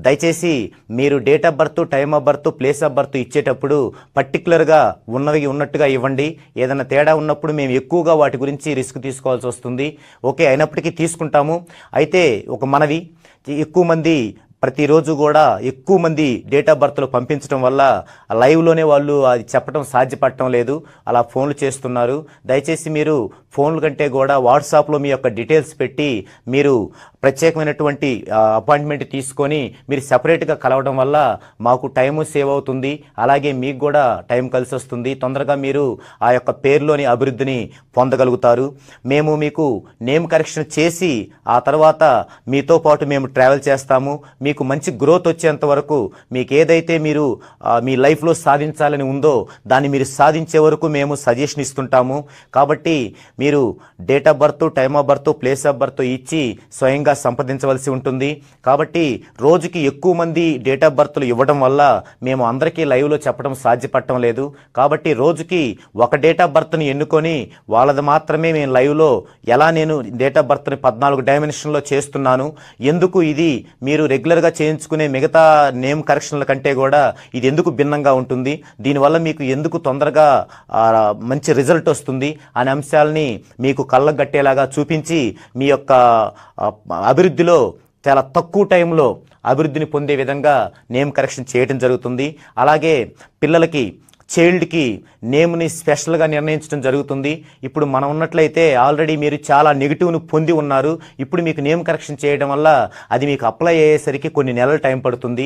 దయచేసి మీరు date of birth, time of birth, place of birth ఇచ్చేటప్పుడు పర్టికులర్గా ఉన్నవి ఉన్నట్టుగా ఇవ్వండి. ఏదైనా తేడా ఉన్నప్పుడు మేము ఎక్కువగా వాటి గురించి రిస్క్ తీసుకోవాల్సి వస్తుంది. ఓకే, అయినప్పటికీ తీసుకుంటాము. అయితే ఒక మనవి, ఎక్కువ మంది ప్రతిరోజు కూడా ఎక్కువ మంది డేట్ ఆఫ్ బర్త్లు పంపించడం వల్ల లైవ్లోనే వాళ్ళు అది చెప్పడం సాధ్యపడటం లేదు, అలా ఫోన్లు చేస్తున్నారు. దయచేసి మీరు ఫోన్ల కంటే కూడా వాట్సాప్లో మీ యొక్క డీటెయిల్స్ పెట్టి మీరు ప్రత్యేకమైనటువంటి అపాయింట్మెంట్ తీసుకొని మీరు సెపరేట్గా కలవడం వల్ల మాకు టైము సేవ్ అవుతుంది, అలాగే మీకు కూడా టైం కలిసి వస్తుంది. తొందరగా మీరు ఆ యొక్క పేరులోని అభివృద్ధిని పొందగలుగుతారు. మేము మీకు నేమ్ కరెక్షన్ చేసి ఆ తర్వాత మీతో పాటు మేము ట్రావెల్ చేస్తాము. మీకు మంచి గ్రోత్ వచ్చేంత వరకు మీకు ఏదైతే మీరు మీ లైఫ్లో సాధించాలని ఉందో దాన్ని మీరు సాధించే వరకు మేము సజెషన్ ఇస్తుంటాము. కాబట్టి మీరు date of birth, time of birth, place of birth ఇచ్చి స్వయంగా సంప్రదించవలసి ఉంటుంది. కాబట్టి రోజుకి ఎక్కువ మంది డేట్ ఆఫ్ బర్త్లు ఇవ్వడం వల్ల మేము అందరికీ లైవ్లో చెప్పడం సాధ్యపడటం లేదు. కాబట్టి రోజుకి ఒక డేట్ ఆఫ్ బర్త్ని ఎన్నుకొని వాళ్ళది మాత్రమే మేము లైవ్లో ఎలా నేను డేట్ ఆఫ్ బర్త్ని 14 డైమెన్షన్లో చేస్తున్నాను, ఎందుకు ఇది మీరు రెగ్యులర్గా చేయించుకునే మిగతా నేమ్ కరెక్షన్ల కంటే కూడా ఇది ఎందుకు భిన్నంగా ఉంటుంది, దీనివల్ల మీకు ఎందుకు తొందరగా మంచి రిజల్ట్ వస్తుంది అనే అంశాలని మీకు కళ్ళకు గట్టేలాగా చూపించి మీ యొక్క అభివృద్ధిలో చాలా తక్కువ టైంలో అభివృద్ధిని పొందే విధంగా నేమ్ కరెక్షన్ చేయడం జరుగుతుంది. అలాగే పిల్లలకి, చైల్డ్కి నేమ్ని స్పెషల్గా నిర్ణయించడం జరుగుతుంది. ఇప్పుడు మనం ఉన్నట్లయితే ఆల్రెడీ మీరు చాలా నెగిటివ్ను పొంది ఉన్నారు. ఇప్పుడు మీకు నేమ్ కరెక్షన్ చేయడం వల్ల అది మీకు అప్లై అయ్యేసరికి కొన్ని నెలలు టైం పడుతుంది,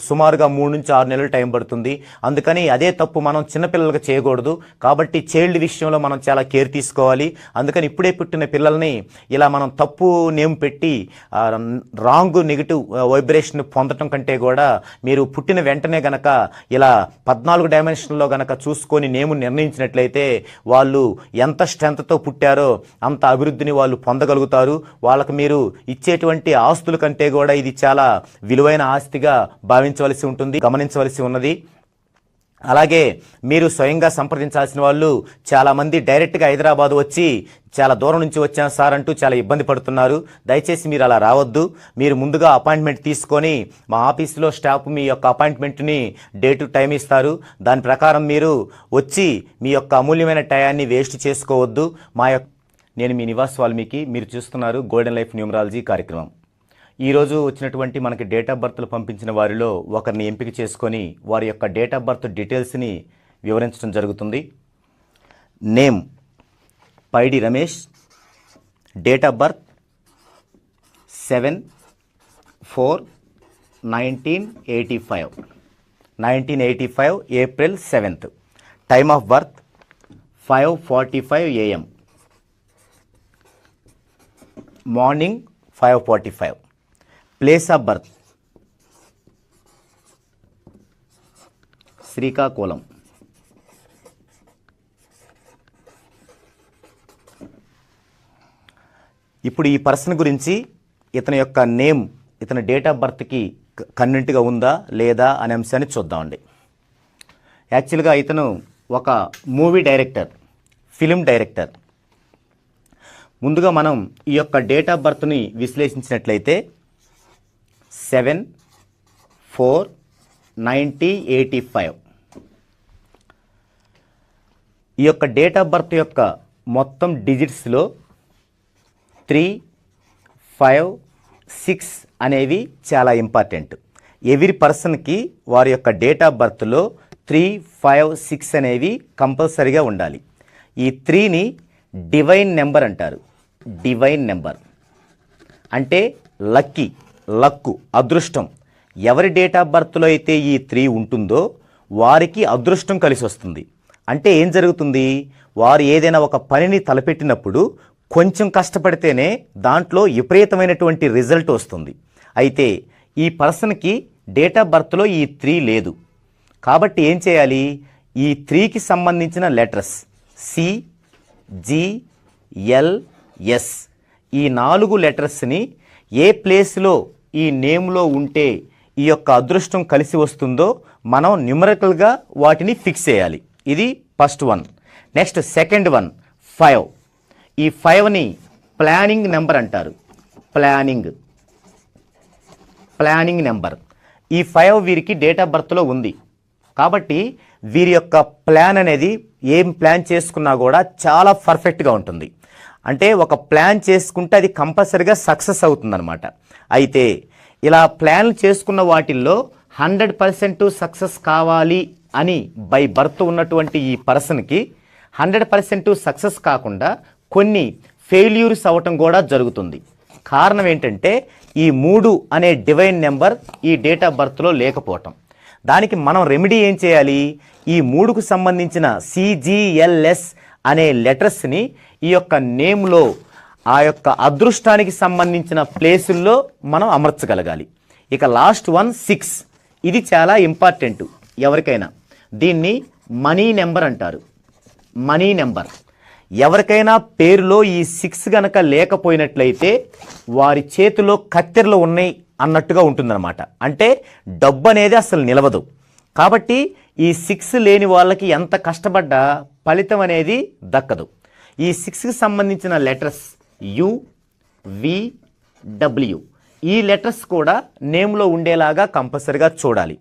సుమారుగా 3 నుంచి 6 నెలలు టైం పడుతుంది. అందుకని అదే తప్పు మనం చిన్నపిల్లలకు చేయకూడదు. కాబట్టి చైల్డ్ విషయంలో మనం చాలా కేర్ తీసుకోవాలి. అందుకని ఇప్పుడే పుట్టిన పిల్లల్ని ఇలా మనం తప్పు నేమ్ పెట్టి రాంగ్ నెగిటివ్ వైబ్రేషన్ పొందటం కంటే కూడా మీరు పుట్టిన వెంటనే గనక ఇలా 14 డైమెన్షన్లో గనక చూసుకొని నేము నిర్ణయించినట్లయితే వాళ్ళు ఎంత స్ట్రెంత్తో పుట్టారో అంత అభివృద్ధిని వాళ్ళు పొందగలుగుతారు. వాళ్ళకు మీరు ఇచ్చేటువంటి ఆస్తుల కంటే కూడా ఇది చాలా విలువైన ఆస్తిగా భావించవలసి ఉంటుంది, గమనించవలసి ఉన్నది. అలాగే మీరు స్వయంగా సంప్రదించాల్సిన వాళ్ళు చాలామంది డైరెక్ట్గా హైదరాబాద్ వచ్చి చాలా దూరం నుంచి వచ్చాను సార్ అంటూ చాలా ఇబ్బంది పడుతున్నారు. దయచేసి మీరు అలా రావద్దు. మీరు ముందుగా అపాయింట్మెంట్ తీసుకొని మా ఆఫీసులో స్టాఫ్ మీ యొక్క అపాయింట్మెంట్ని డేటు టైం ఇస్తారు. దాని ప్రకారం మీరు వచ్చి మీ యొక్క అమూల్యమైన టయాన్ని వేస్ట్ చేసుకోవద్దు. నేను మీ నివాస్ వాల్మీకి, మీరు చూస్తున్నారు గోల్డెన్ లైఫ్ న్యూమరాలజీ కార్యక్రమం. ఈరోజు వచ్చినటువంటి మనకి డేట్ ఆఫ్ బర్త్లు పంపించిన వారిలో ఒకరిని ఎంపిక చేసుకొని వారి యొక్క డేట్ ఆఫ్ బర్త్ డీటెయిల్స్ని వివరించడం జరుగుతుంది. Name Paidi Ramesh, date of birth 7/4/1985 April 7th, time of birth 5:45 AM, morning 5:45. Place of birth Srikakulam. ఇప్పుడు ఈ పర్సన్ గురించి ఇతని యొక్క నేమ్, ఇతని డేట్ ఆఫ్ బర్త్కి కన్వెంట్గా ఉందా లేదా అనే అంశాన్ని చూద్దామండి. యాక్చువల్గా ఇతను ఒక మూవీ డైరెక్టర్, ఫిలిం డైరెక్టర్. ముందుగా మనం ఈ యొక్క డేట్ ఆఫ్ బర్త్ని విశ్లేషించినట్లయితే 7/4/1985 ఈ యొక్క డేట్ ఆఫ్ బర్త్ యొక్క మొత్తం డిజిట్స్లో 3, 5, 6 అనేవి చాలా ఇంపార్టెంట్. ఎవ్రీ పర్సన్కి వారి యొక్క డేట్ ఆఫ్ బర్త్లో 3, 5, 6 అనేవి కంపల్సరీగా ఉండాలి. ఈ 3ని డివైన్ నెంబర్ అంటారు. డివైన్ నెంబర్ అంటే లక్కు, అదృష్టం. ఎవరి డేట్ ఆఫ్ బర్త్లో అయితే ఈ 3 ఉంటుందో వారికి అదృష్టం కలిసి వస్తుంది. అంటే ఏం జరుగుతుంది, వారు ఏదైనా ఒక పనిని తలపెట్టినప్పుడు కొంచెం కష్టపడితేనే దాంట్లో విపరీతమైనటువంటి రిజల్ట్ వస్తుంది. అయితే ఈ పర్సన్కి డేట్ ఆఫ్ బర్త్లో ఈ 3 లేదు. కాబట్టి ఏం చేయాలి, ఈ 3కి సంబంధించిన లెటర్స్ CGLS ఈ 4 లెటర్స్ని ఏ ప్లేస్లో ఈ నేమ్లో ఉంటే ఈ యొక్క అదృష్టం కలిసి వస్తుందో మనం న్యూమరికల్గా వాటిని ఫిక్స్ చేయాలి. ఇది first one. Next second one 5. ఈ 5ని ప్లానింగ్ నెంబర్ అంటారు. Planning planning number. ఈ 5 వీరికి డేట్ ఆఫ్ బర్త్లో ఉంది. కాబట్టి వీరి యొక్క ప్లాన్ అనేది ఏం ప్లాన్ చేసుకున్నా కూడా చాలా పర్ఫెక్ట్గా ఉంటుంది. అంటే ఒక ప్లాన్ చేసుకుంటే అది కంపల్సరీగా సక్సెస్ అవుతుందన్నమాట. అయితే ఇలా ప్లాన్లు చేసుకున్న వాటిల్లో 100% సక్సెస్ కావాలి అని బై బర్త్ ఉన్నటువంటి ఈ పర్సన్కి 100% సక్సెస్ కాకుండా కొన్ని ఫెయిల్యూర్స్ అవ్వటం కూడా జరుగుతుంది. కారణం ఏంటంటే ఈ 3 అనే డివైన్ నెంబర్ ఈ డేట్ ఆఫ్ బర్త్లో లేకపోవటం. దానికి మనం రెమెడీ ఏం చేయాలి? ఈ 3కు సంబంధించిన CGLS అనే లెటర్స్ని ఈ యొక్క నేమ్లో ఆ యొక్క అదృష్టానికి సంబంధించిన ప్లేసుల్లో మనం అమర్చగలగాలి. ఇక లాస్ట్ వన్ 6. ఇది చాలా ఇంపార్టెంట్ ఎవరికైనా. దీన్ని మనీ నెంబర్ అంటారు. మనీ నెంబర్ ఎవరికైనా పేరులో ఈ 6 గనక లేకపోయినట్లయితే వారి చేతిలో కత్తెరలు ఉన్నాయి అన్నట్టుగా ఉంటుందన్నమాట. అంటే డబ్బు అనేది అసలు నిలవదు. కాబట్టి ఈ 6 లేని వాళ్ళకి ఎంత కష్టపడ్డా ఫలితం అనేది దక్కదు. ఈ 6కి సంబంధించిన లెటర్స్ U, V, W ఈ లెటర్స్ కూడా నేమ్లో ఉండేలాగా కంపల్సరిగా చూడాలి.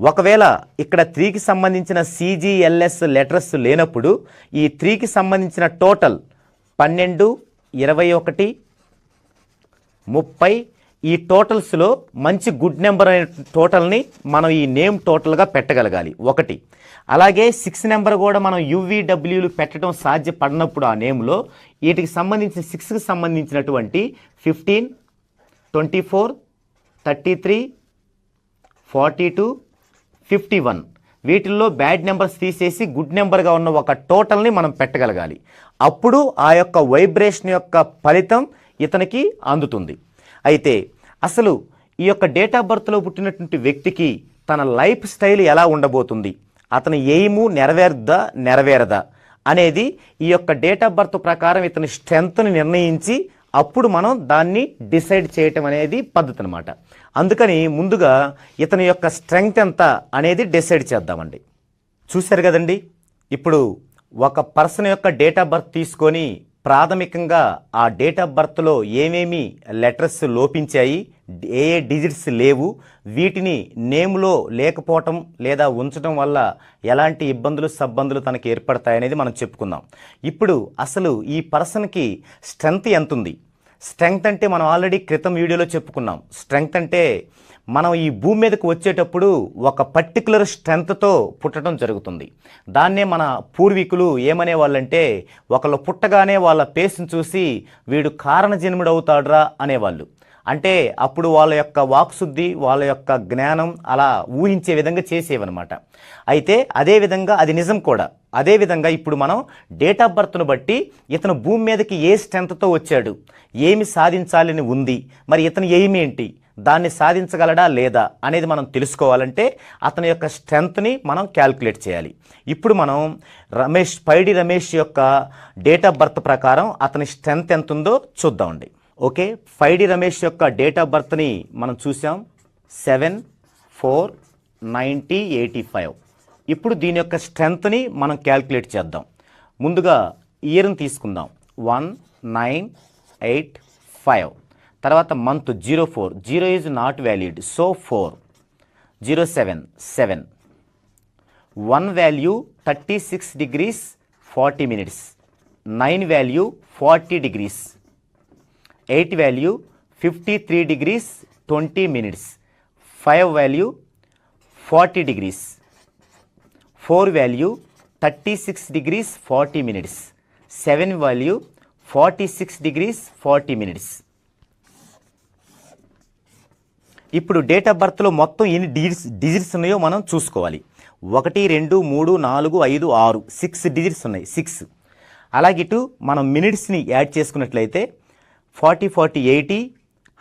ఒకవేళ ఇక్కడ 3కి సంబంధించిన CGLS లెటర్స్ లేనప్పుడు ఈ 3కి సంబంధించిన టోటల్ 12, 21, 30 ఈ టోటల్స్లో మంచి గుడ్ నెంబర్ అనే టోటల్ని మనం ఈ నేమ్ టోటల్గా పెట్టగలగాలి 1. అలాగే 6 నెంబర్ కూడా మనం UVWలు పెట్టడం సాధ్యపడినప్పుడు ఆ నేమ్లో వీటికి సంబంధించిన 6కి సంబంధించినటువంటి 15, 24, 33, 42, 51 వీటిల్లో బ్యాడ్ నెంబర్స్ తీసేసి గుడ్ నెంబర్గా ఉన్న ఒక టోటల్ని మనం పెట్టగలగాలి. అప్పుడు ఆ యొక్క వైబ్రేషన్ యొక్క ఫలితం ఇతనికి అందుతుంది. అయితే అసలు ఈ యొక్క డేట్ ఆఫ్ బర్త్లో పుట్టినటువంటి వ్యక్తికి తన లైఫ్ స్టైల్ ఎలా ఉండబోతుంది, అతని ఎయిము నెరవేరదా అనేది ఈ యొక్క డేట్ ఆఫ్ బర్త్ ప్రకారం ఇతని స్ట్రెంగ్త్ని నిర్ణయించి అప్పుడు మనం దాన్ని డిసైడ్ చేయటం అనేది పద్ధతి అనమాట. అందుకని ముందుగా ఇతని యొక్క స్ట్రెంగ్త్ ఎంత అనేది డిసైడ్ చేద్దామండి. చూశారు కదండి, ఇప్పుడు ఒక పర్సన్ యొక్క డేట్ ఆఫ్ బర్త్ తీసుకొని ప్రాథమికంగా ఆ డేట్ ఆఫ్ బర్త్లో ఏమేమి లెటర్స్ లోపించాయి, ఏ డిజిట్స్ లేవు, వీటిని నేమ్లో లేకపోవటం లేదా ఉంచడం వల్ల ఎలాంటి సబ్బందులు తనకి ఏర్పడతాయనేది మనం చెప్పుకుందాం. ఇప్పుడు అసలు ఈ పర్సన్కి స్ట్రెంగ్త్ ఎంత ఉంది? స్ట్రెంగ్త్ అంటే మనం ఆల్రెడీ క్రితం వీడియోలో చెప్పుకున్నాం. స్ట్రెంగ్త్ అంటే మనం ఈ భూమి మీదకు వచ్చేటప్పుడు ఒక పర్టికులర్ స్ట్రెంగ్త్తో పుట్టడం జరుగుతుంది. దాన్నే మన పూర్వీకులు ఏమనేవాళ్ళంటే ఒకళ్ళు పుట్టగానే వాళ్ళ ఫేస్ని చూసి వీడు కారణజన్ముడు అవుతాడురా అనేవాళ్ళు. అంటే అప్పుడు వాళ్ళ యొక్క వాక్శుద్ధి, వాళ్ళ యొక్క జ్ఞానం అలా ఊహించే విధంగా చేసేవన్నమాట. అయితే అదేవిధంగా అది నిజం కూడా. అదేవిధంగా ఇప్పుడు మనం డేట్ ఆఫ్ బర్త్ను బట్టి ఇతను భూమి మీదకి ఏ స్ట్రెంగ్త్తో వచ్చాడు, ఏమి సాధించాలని ఉంది, మరి ఇతను ఏమేంటి, దాన్ని సాధించగలడా లేదా అనేది మనం తెలుసుకోవాలంటే అతని యొక్క స్ట్రెంగ్త్ని మనం క్యాల్కులేట్ చేయాలి. ఇప్పుడు మనం పైడి రమేష్ యొక్క డేట్ ఆఫ్ బర్త్ ప్రకారం అతని స్ట్రెంగ్త్ ఎంత ఉందో చూద్దామండి. ఓకే, పైడి రమేష్ యొక్క డేట్ ఆఫ్ బర్త్ని మనం చూసాం 7/4/1985. ఇప్పుడు దీని యొక్క స్ట్రెంగ్త్ని మనం క్యాల్కులేట్ చేద్దాం. ముందుగా ఇయర్ని తీసుకుందాం 1985. తర్వాత month 04, 0 is not valid, so 4, 07, 7, 1 value 36 degrees 40 minutes, 9 value 40 degrees, 8 value 53 degrees 20 minutes, 5 value 40 degrees, 4 value 36 degrees 40 minutes, 7 value 46 degrees 40 minutes. ఇప్పుడు డేట్ ఆఫ్ బర్త్లో మొత్తం ఎన్ని డిజిట్స్ ఉన్నాయో మనం చూసుకోవాలి. 1, 2, 3, 4, 5, 6 6 డిజిట్స్ ఉన్నాయి. 6. అలాగే ఇటు మనం మినిట్స్ని యాడ్ చేసుకున్నట్లయితే 40, 40, 80,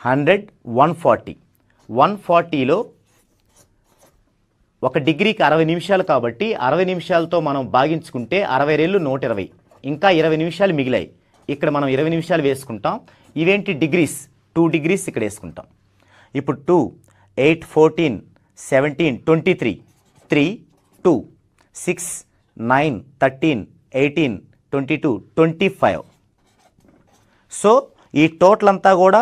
100, 140. 140లో 1 డిగ్రీకి 60 నిమిషాలు కాబట్టి 60 నిమిషాలతో మనం భాగించుకుంటే 60 రెళ్ళు 120, ఇంకా 20 నిమిషాలు మిగిలాయి. ఇక్కడ మనం 20 నిమిషాలు వేసుకుంటాం. ఇవేంటి డిగ్రీస్, 2 డిగ్రీస్ ఇక్కడ వేసుకుంటాం. ఇప్పుడు 2, 8, 14, 17, 23, 3, 2, 6, 9, 13, 18, 22, 25. సో ఈ టోటల్ అంతా కూడా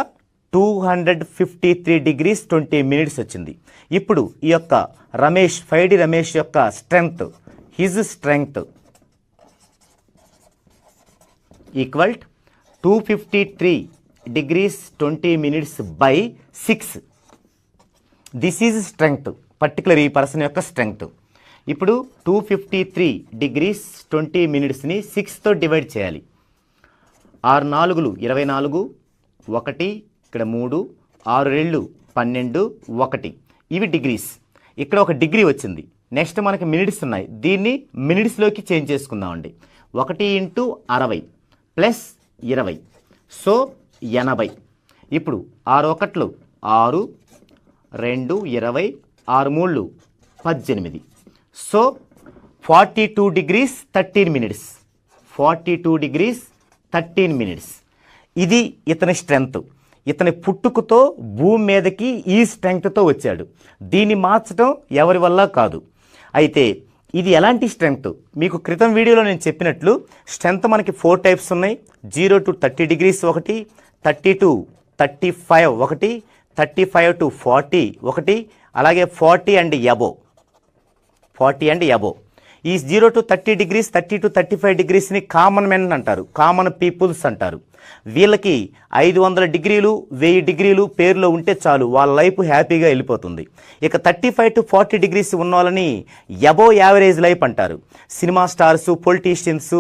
253 degrees 20 minutes వచ్చింది. ఇప్పుడు ఈ యొక్క రమేష్ 5D రమేష్ యొక్క strength, his strength equal 253 degrees 20 minutes by 6. This is strength, particular ఈ పర్సన్ యొక్క స్ట్రెంగ్త్. ఇప్పుడు 253 degrees 20 minutesని 6తో డివైడ్ చేయాలి. 6 4 24, 1 ఇక్కడ 3, 6 2 12, 1 ఇవి డిగ్రీస్. ఇక్కడ ఒక డిగ్రీ వచ్చింది. నెక్స్ట్ మనకి మినిట్స్ ఉన్నాయి, దీన్ని మినిట్స్లోకి చేంజ్ చేసుకుందామండి. 1 × 60 ప్లస్ 20, సో 80. ఇప్పుడు 6 1 6, 2 20, 6 3 18, so 42 degrees 13 minutes. 42 degrees 13 minutes. ఇది ఇతని స్ట్రెంగ్త్. ఇతని పుట్టుకతో భూమి మీదకి ఈ స్ట్రెంగ్త్తో వచ్చాడు. దీన్ని మార్చడం ఎవరి వల్ల కాదు. అయితే ఇది ఎలాంటి స్ట్రెంగ్త్? మీకు క్రితం వీడియోలో నేను చెప్పినట్లు స్ట్రెంగ్త్ మనకి 4 టైప్స్ ఉన్నాయి. 0 to 30 degrees ఒకటి, 30 to 35 ఒకటి, 35 to 40 ఒకటి, అలాగే 40 and above. 40 and above. ఈ 0 to 30 degrees, 30 to 35 degreesని common men అంటారు, కామన్ పీపుల్స్ అంటారు. వీళ్ళకి 500 డిగ్రీలు 1000 డిగ్రీలు పేరులో ఉంటే చాలు, వాళ్ళ లైఫ్ హ్యాపీగా వెళ్ళిపోతుంది. ఇక 35 to 40 degrees ఉన్న వాళ్ళని అబోవ్ యావరేజ్ లైఫ్ అంటారు. సినిమా స్టార్స్, పొలిటీషియన్స్,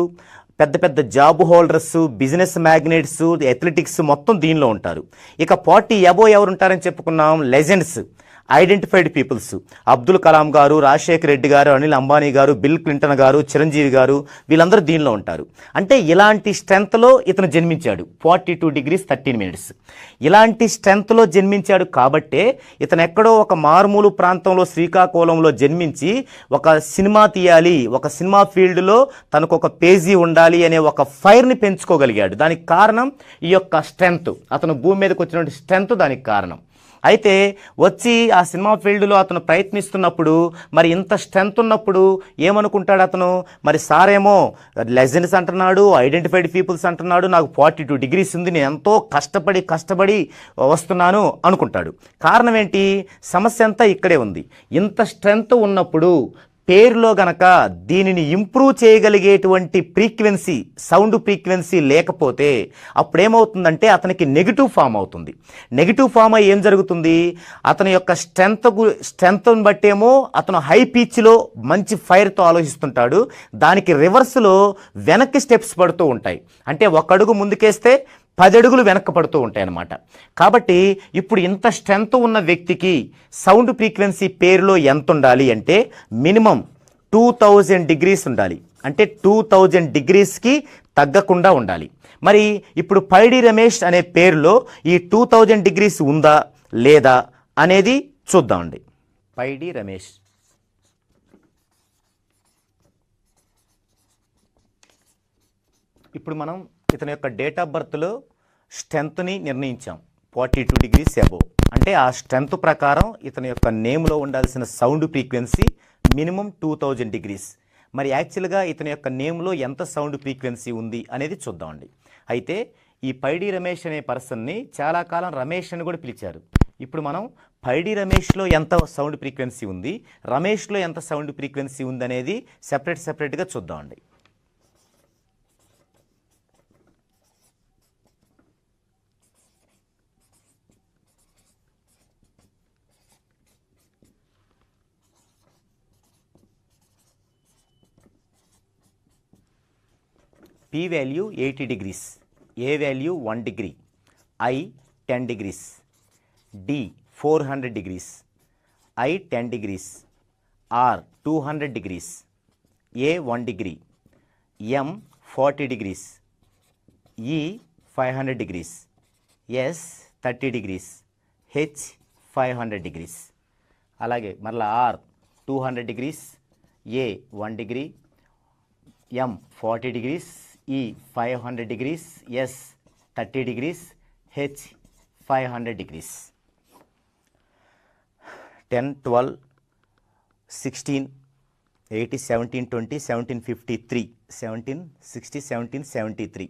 పెద్ద పెద్ద job holders, business magnets, athletics మొత్తం దీనిలో ఉంటారు. ఇక 40 అబోవ్ ఎవరు ఉంటారని చెప్పుకున్నాం? Legends, identified peoples. Abdul Kalam garu, Rajasekhar Reddy గారు, అనిల్ అంబానీ గారు, బిల్ క్లింటన్ గారు, చిరంజీవి గారు, వీళ్ళందరూ దీనిలో ఉంటారు. అంటే ఇలాంటి స్ట్రెంగ్త్లో ఇతను జన్మించాడు. 42 degrees 13 minutes. ఇలాంటి స్ట్రెంగ్త్లో జన్మించాడు కాబట్టే ఇతను ఎక్కడో ఒక మారుమూలు ప్రాంతంలో శ్రీకాకుళంలో జన్మించి ఒక సినిమా తీయాలి, ఒక సినిమా ఫీల్డ్లో తనకు ఒక పేజీ ఉండాలి అనే ఒక ఫైర్ని పెంచుకోగలిగాడు. దానికి కారణం ఈ యొక్క స్ట్రెంగ్త్. అతను భూమి మీదకి వచ్చినటువంటి స్ట్రెంగ్త్ దానికి కారణం. అయితే వచ్చి ఆ సినిమా ఫీల్డ్లో అతను ప్రయత్నిస్తున్నప్పుడు మరి ఇంత స్ట్రెంగ్త్ ఉన్నప్పుడు ఏమనుకుంటాడు అతను? మరి సారేమో లెజెండ్స్ అంటున్నాడు, ఐడెంటిఫైడ్ పీపుల్స్ అంటున్నాడు, నాకు 42 degrees ఉంది, నేను ఎంతో కష్టపడి వస్తున్నాను అనుకుంటాడు. కారణం ఏంటి? సమస్య అంతా ఇక్కడే ఉంది. ఇంత స్ట్రెంగ్త్ ఉన్నప్పుడు పేరులో గనక దీనిని ఇంప్రూవ్ చేయగలిగేటువంటి ఫ్రీక్వెన్సీ, సౌండ్ ఫ్రీక్వెన్సీ లేకపోతే అప్పుడేమవుతుందంటే అతనికి నెగిటివ్ ఫామ్ అవుతుంది. నెగిటివ్ ఫామ్ అయ్యి ఏం జరుగుతుంది? అతని యొక్క స్ట్రెంగ్త్ని బట్టేమో అతను హై పిచ్లో మంచి ఫైర్తో ఆలోచిస్తుంటాడు. దానికి రివర్స్లో వెనక్కి స్టెప్స్ పడుతూ ఉంటాయి. అంటే ఒక అడుగు ముందుకేస్తే 10 అడుగులు వెనక్కి పడుతూ ఉంటాయి అన్నమాట. కాబట్టి ఇప్పుడు ఇంత స్ట్రెంగ్త్ ఉన్న వ్యక్తికి సౌండ్ ఫ్రీక్వెన్సీ పేరులో ఎంత ఉండాలి అంటే మినిమం 2000 degrees ఉండాలి. అంటే 2000 degreesకి తగ్గకుండా ఉండాలి. మరి ఇప్పుడు 5D రమేష్ అనే పేరులో ఈ 2000 degrees ఉందా లేదా అనేది చూద్దామండి. 5D రమేష్ ఇప్పుడు మనం ఇతని యొక్క డేట్ ఆఫ్ బర్త్లో స్ట్రెంగ్త్ని నిర్ణయించాం 42 degrees అబోవ్. అంటే ఆ స్ట్రెంగ్త్ ప్రకారం ఇతని యొక్క నేమ్లో ఉండాల్సిన సౌండ్ ఫ్రీక్వెన్సీ మినిమం 2000 degrees. మరి యాక్చువల్గా ఇతని యొక్క నేమ్లో ఎంత సౌండ్ ఫ్రీక్వెన్సీ ఉంది అనేది చూద్దామండి. అయితే ఈ 5D రమేష్ అనే పర్సన్ని చాలా కాలం రమేష్ అని కూడా పిలిచారు. ఇప్పుడు మనం 5D రమేష్లో ఎంత సౌండ్ ఫ్రీక్వెన్సీ ఉంది, రమేష్లో ఎంత సౌండ్ ఫ్రీక్వెన్సీ ఉంది అనేది సెపరేట్గా చూద్దామండి. P value 80 degrees, A value 1 degree, I 10 degrees, D 400 degrees, I 10 degrees, R 200 degrees, A 1 degree, M 40 degrees, E 500 degrees, S 30 degrees, H 500 degrees. అలాగే మరలా R 200 degrees, A 1 degree, M 40 degrees, E 500 degrees, S 30 degrees, H 500 degrees. 10, 12, 16, 80, 17, 20, 1753, 1760, 1773.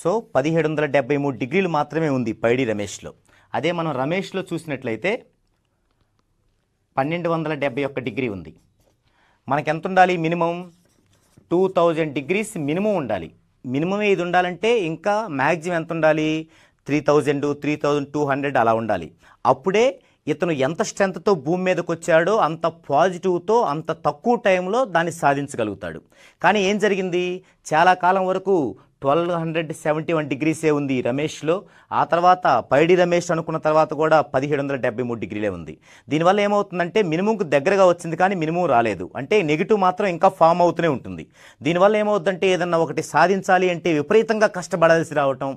So 1773 డిగ్రీలు మాత్రమే ఉంది పైడి రమేష్లో. అదే మనం రమేష్లో చూసినట్లయితే 1271 degree ఉంది. మనకి ఎంత ఉండాలి? మినిమం 2000 డిగ్రీస్ మినిమం ఉండాలి. మినిమం ఇది ఉండాలంటే ఇంకా మ్యాక్సిమం ఎంత ఉండాలి? 3000, 3200 అలా ఉండాలి. అప్పుడే ఇతను ఎంత స్ట్రెంత్తో భూమి మీదకి వచ్చాడో అంత పాజిటివ్తో అంత తక్కువ టైంలో దాన్ని సాధించగలుగుతాడు. కానీ ఏం జరిగింది? చాలా కాలం వరకు 1271 డిగ్రీసే ఉంది రమేష్లో. ఆ తర్వాత పైడి రమేష్ అనుకున్న తర్వాత కూడా 1773 డిగ్రీలే ఉంది. దీనివల్ల ఏమవుతుందంటే మినిమంకు దగ్గరగా వచ్చింది కానీ మినిమం రాలేదు. అంటే నెగిటివ్ మాత్రం ఇంకా ఫామ్ అవుతూనే ఉంటుంది. దీనివల్ల ఏమవుతుందంటే ఏదన్నా ఒకటి సాధించాలి అంటే విపరీతంగా కష్టపడాల్సి రావటం,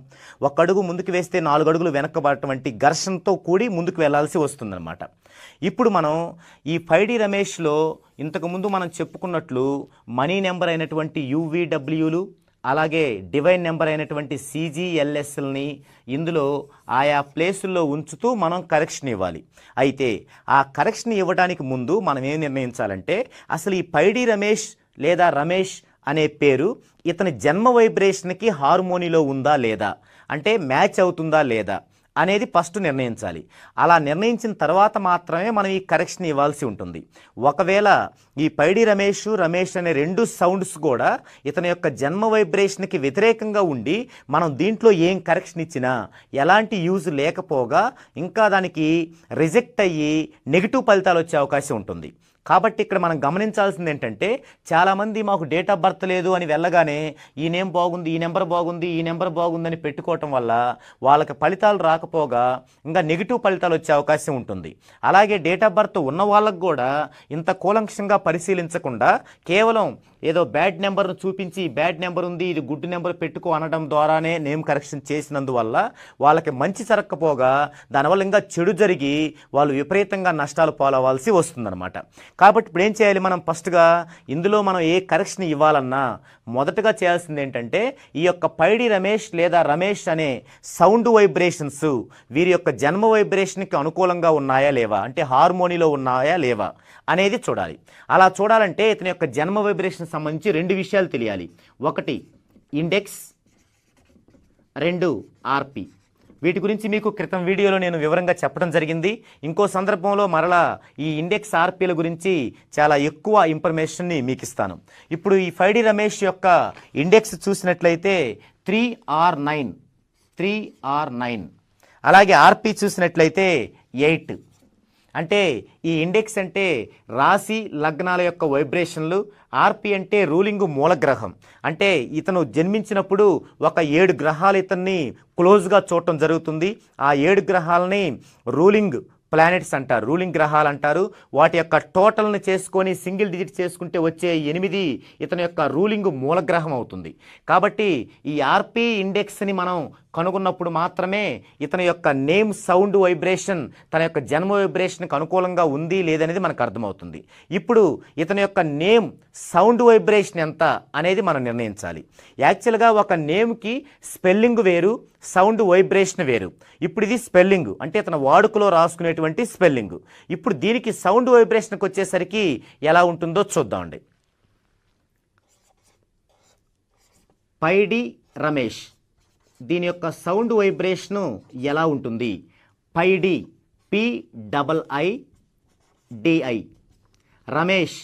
ఒక అడుగు ముందుకు వేస్తే 4 అడుగులు వెనక్కబడటం వంటి ఘర్షణతో కూడి ముందుకు వెళ్లాల్సి వస్తుందన్నమాట. ఇప్పుడు మనం ఈ పైడి రమేష్లో ఇంతకుముందు మనం చెప్పుకున్నట్లు మనీ నెంబర్ అయినటువంటి యూవీడబ్ల్యూలు అలాగే డివైన్ నెంబర్ అయినటువంటి సిజిఎల్ఎస్ని ఇందులో ఆయా ప్లేసుల్లో ఉంచుతూ మనం కరెక్షన్ ఇవ్వాలి. అయితే ఆ కరెక్షన్ ఇవ్వడానికి ముందు మనం ఏం నిర్ణయించాలంటే అసలు ఈ పైడి రమేష్ లేదా రమేష్ అనే పేరు ఇతని జన్మ వైబ్రేషన్కి హార్మోనీలో ఉందా లేదా, అంటే మ్యాచ్ అవుతుందా లేదా అనేది ఫస్ట్ నిర్ణయించాలి. అలా నిర్ణయించిన తర్వాత మాత్రమే మనం ఈ కరెక్షన్ ఇవ్వాల్సి ఉంటుంది. ఒకవేళ ఈ పైడి రమేష్ అనే 2 సౌండ్స్ కూడా ఇతని యొక్క జన్మ వైబ్రేషన్కి వ్యతిరేకంగా ఉండి మనం దీంట్లో ఏం కరెక్షన్ ఇచ్చినా ఎలాంటి యూజ్ లేకపోగా ఇంకా దానికి రిజెక్ట్ అయ్యి నెగిటివ్ ఫలితాలు వచ్చే అవకాశం ఉంటుంది. కాబట్టి ఇక్కడ మనం గమనించాల్సింది ఏంటంటే చాలామంది మాకు డేట్ ఆఫ్ బర్త్ లేదు అని వెళ్ళగానే ఈ నేమ్ బాగుంది, ఈ నెంబర్ బాగుంది, ఈ నెంబర్ బాగుందని పెట్టుకోవటం వల్ల వాళ్ళకి ఫలితాలు రాకపోగా ఇంకా నెగిటివ్ ఫలితాలు వచ్చే అవకాశం ఉంటుంది. అలాగే డేట్ ఆఫ్ బర్త్ ఉన్న వాళ్ళకు కూడా ఇంత కూలంకషంగా పరిశీలించకుండా కేవలం ఏదో బ్యాడ్ నెంబర్ను చూపించి బ్యాడ్ నెంబర్ ఉంది ఇది గుడ్ నెంబర్ పెట్టుకో అనడం ద్వారానే నేమ్ కరెక్షన్ చేసినందువల్ల వాళ్ళకి మంచి జరగకపోగా దానివల్ల ఇంకా చెడు జరిగి వాళ్ళు విపరీతంగా నష్టాలు పాలవ్వాల్సి వస్తుందన్నమాట. కాబట్టి ఇప్పుడు ఏం చేయాలి? మనం ఫస్ట్గా ఇందులో మనం ఏ కరెక్షన్ ఇవ్వాలన్నా మొదటగా చేయాల్సింది ఏంటంటే ఈ యొక్క పైడి రమేష్ లేదా రమేష్ అనే సౌండ్ వైబ్రేషన్స్ వీరి యొక్క జన్మ వైబ్రేషన్కి అనుకూలంగా ఉన్నాయా లేవా, అంటే హార్మోనీలో ఉన్నాయా లేవా అనేది చూడాలి. అలా చూడాలంటే ఇతని యొక్క జన్మ వైబ్రేషన్ సంబంధించి 2 విషయాలు తెలియాలి. ఒకటి ఇండెక్స్, 2 ఆర్పి. వీటి గురించి మీకు క్రితం వీడియోలో నేను వివరంగా చెప్పడం జరిగింది. ఇంకో సందర్భంలో మరలా ఈ ఇండెక్స్ ఆర్పీల గురించి చాలా ఎక్కువ ఇన్ఫర్మేషన్ని మీకు ఇస్తాను. ఇప్పుడు ఈ పైడి రమేష్ యొక్క ఇండెక్స్ చూసినట్లయితే 3R9, అలాగే ఆర్పి చూసినట్లయితే 8. అంటే ఈ ఇండెక్స్ అంటే రాశి లగ్నాల యొక్క వైబ్రేషన్లు, ఆర్పి అంటే రూలింగ్ మూలగ్రహం. అంటే ఇతను జన్మించినప్పుడు ఒక 7 గ్రహాలు ఇతన్ని క్లోజ్గా చూడటం జరుగుతుంది. ఆ 7 గ్రహాలని రూలింగ్ ప్లానెట్స్ అంటారు, రూలింగ్ గ్రహాలు అంటారు. వాటి యొక్క టోటల్ని చేసుకొని సింగిల్ డిజిట్ చేసుకుంటే వచ్చే 8 ఇతని యొక్క రూలింగ్ మూలగ్రహం అవుతుంది. కాబట్టి ఈ ఆర్పి ఇండెక్స్ని మనం కనుగొన్నప్పుడు మాత్రమే ఇతని యొక్క నేమ్ సౌండ్ వైబ్రేషన్ తన యొక్క జన్మ వైబ్రేషన్కి అనుకూలంగా ఉంది లేదనేది మనకు అర్థమవుతుంది. ఇప్పుడు ఇతని యొక్క నేమ్ సౌండ్ వైబ్రేషన్ ఎంత అనేది మనం నిర్ణయించాలి. యాక్చువల్గా ఒక నేమ్కి స్పెల్లింగ్ వేరు, సౌండ్ వైబ్రేషన్ వేరు. ఇప్పుడు ఇది స్పెల్లింగ్ అంటే ఇతను వాడుకలో రాసుకునేటువంటి స్పెల్లింగ్. ఇప్పుడు దీనికి సౌండ్ వైబ్రేషన్కి వచ్చేసరికి ఎలా ఉంటుందో చూద్దామండి. పైడి రమేష్ దీని యొక్క సౌండ్ వైబ్రేషను ఎలా ఉంటుంది? పైడి PIIDI, రమేష్ RAMEASH.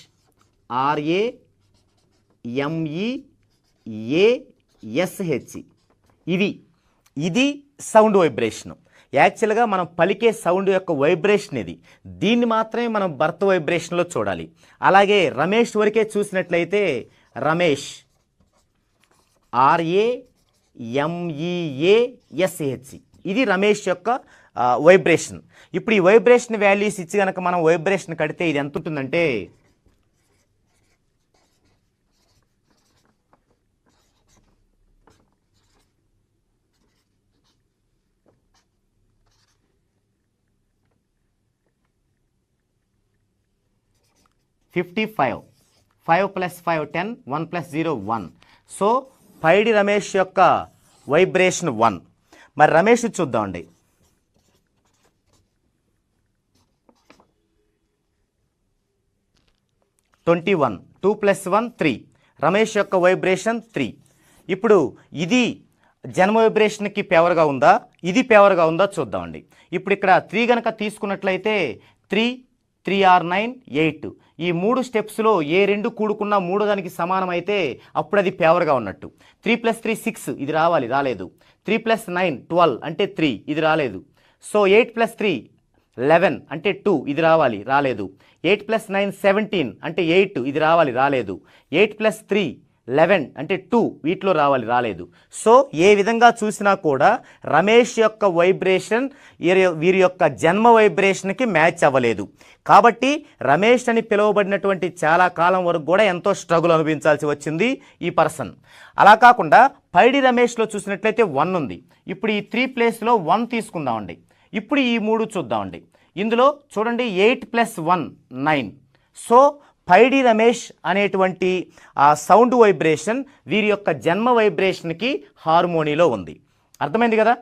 ఇది సౌండ్ వైబ్రేషను. యాక్చువల్గా మనం పలికే సౌండ్ యొక్క వైబ్రేషన్ ఇది. దీన్ని మాత్రమే మనం బర్త్ వైబ్రేషన్లో చూడాలి. అలాగే రమేష్ వరకే చూసినట్లయితే రమేష్ RAMEASH, ఇది రమేష్ యొక్క వైబ్రేషన్. ఇప్పుడు ఈ వైబ్రేషన్ వాల్యూస్ ఇచ్చి కనుక మనం వైబ్రేషన్ కడితే ఇది ఎంత ఉంటుందంటే 55. 5 + 5 10, 1 + 0 1. సో పైడి రమేష్ యొక్క వైబ్రేషన్ 1. మరి రమేష్ చూద్దామండి. (21) 2 + 1 3. రమేష్ యొక్క వైబ్రేషన్ 3. ఇప్పుడు ఇది జన్మ వైబ్రేషన్కి ఫేవర్గా ఉందా, ఇది ఫేవర్గా ఉందా చూద్దామండి. ఇప్పుడు ఇక్కడ 3 కనుక తీసుకున్నట్లయితే 3 3 9 8 ఈ 3 స్టెప్స్లో ఏ 2 కూడుకున్నా 3 దానికి సమానం అయితే అప్పుడు అది ఫేవర్గా ఉన్నట్టు. 3 + 3 6 ఇది రాలేదు. 3 + 9 12 అంటే 3 ఇది రాలేదు. సో 8 + 3 11 అంటే 2 ఇది రాలేదు. 8 + 9 17 అంటే 8 ఇది రాలేదు. 8 + 3 11 అంటే 2 వీటిలో రాలేదు. సో ఏ విధంగా చూసినా కూడా రమేష్ యొక్క వైబ్రేషన్ వీరి యొక్క జన్మ వైబ్రేషన్కి మ్యాచ్ అవ్వలేదు. కాబట్టి రమేష్ అని పిలువబడినటువంటి చాలా కాలం వరకు కూడా ఎంతో స్ట్రగుల్ అనుభవించాల్సి వచ్చింది ఈ పర్సన్. అలా కాకుండా పైడి రమేష్లో చూసినట్లయితే 1 ఉంది. ఇప్పుడు ఈ 3 ప్లేస్లో 1 తీసుకుందామండి. ఇప్పుడు ఈ 3 చూద్దామండి. ఇందులో చూడండి 8 + 1 9. సో పైడి రమేష్ అనేటువంటి ఆ సౌండ్ వైబ్రేషన్ వీరి యొక్క జన్మ వైబ్రేషన్కి హార్మోనీలో ఉంది. అర్థమైంది కదా.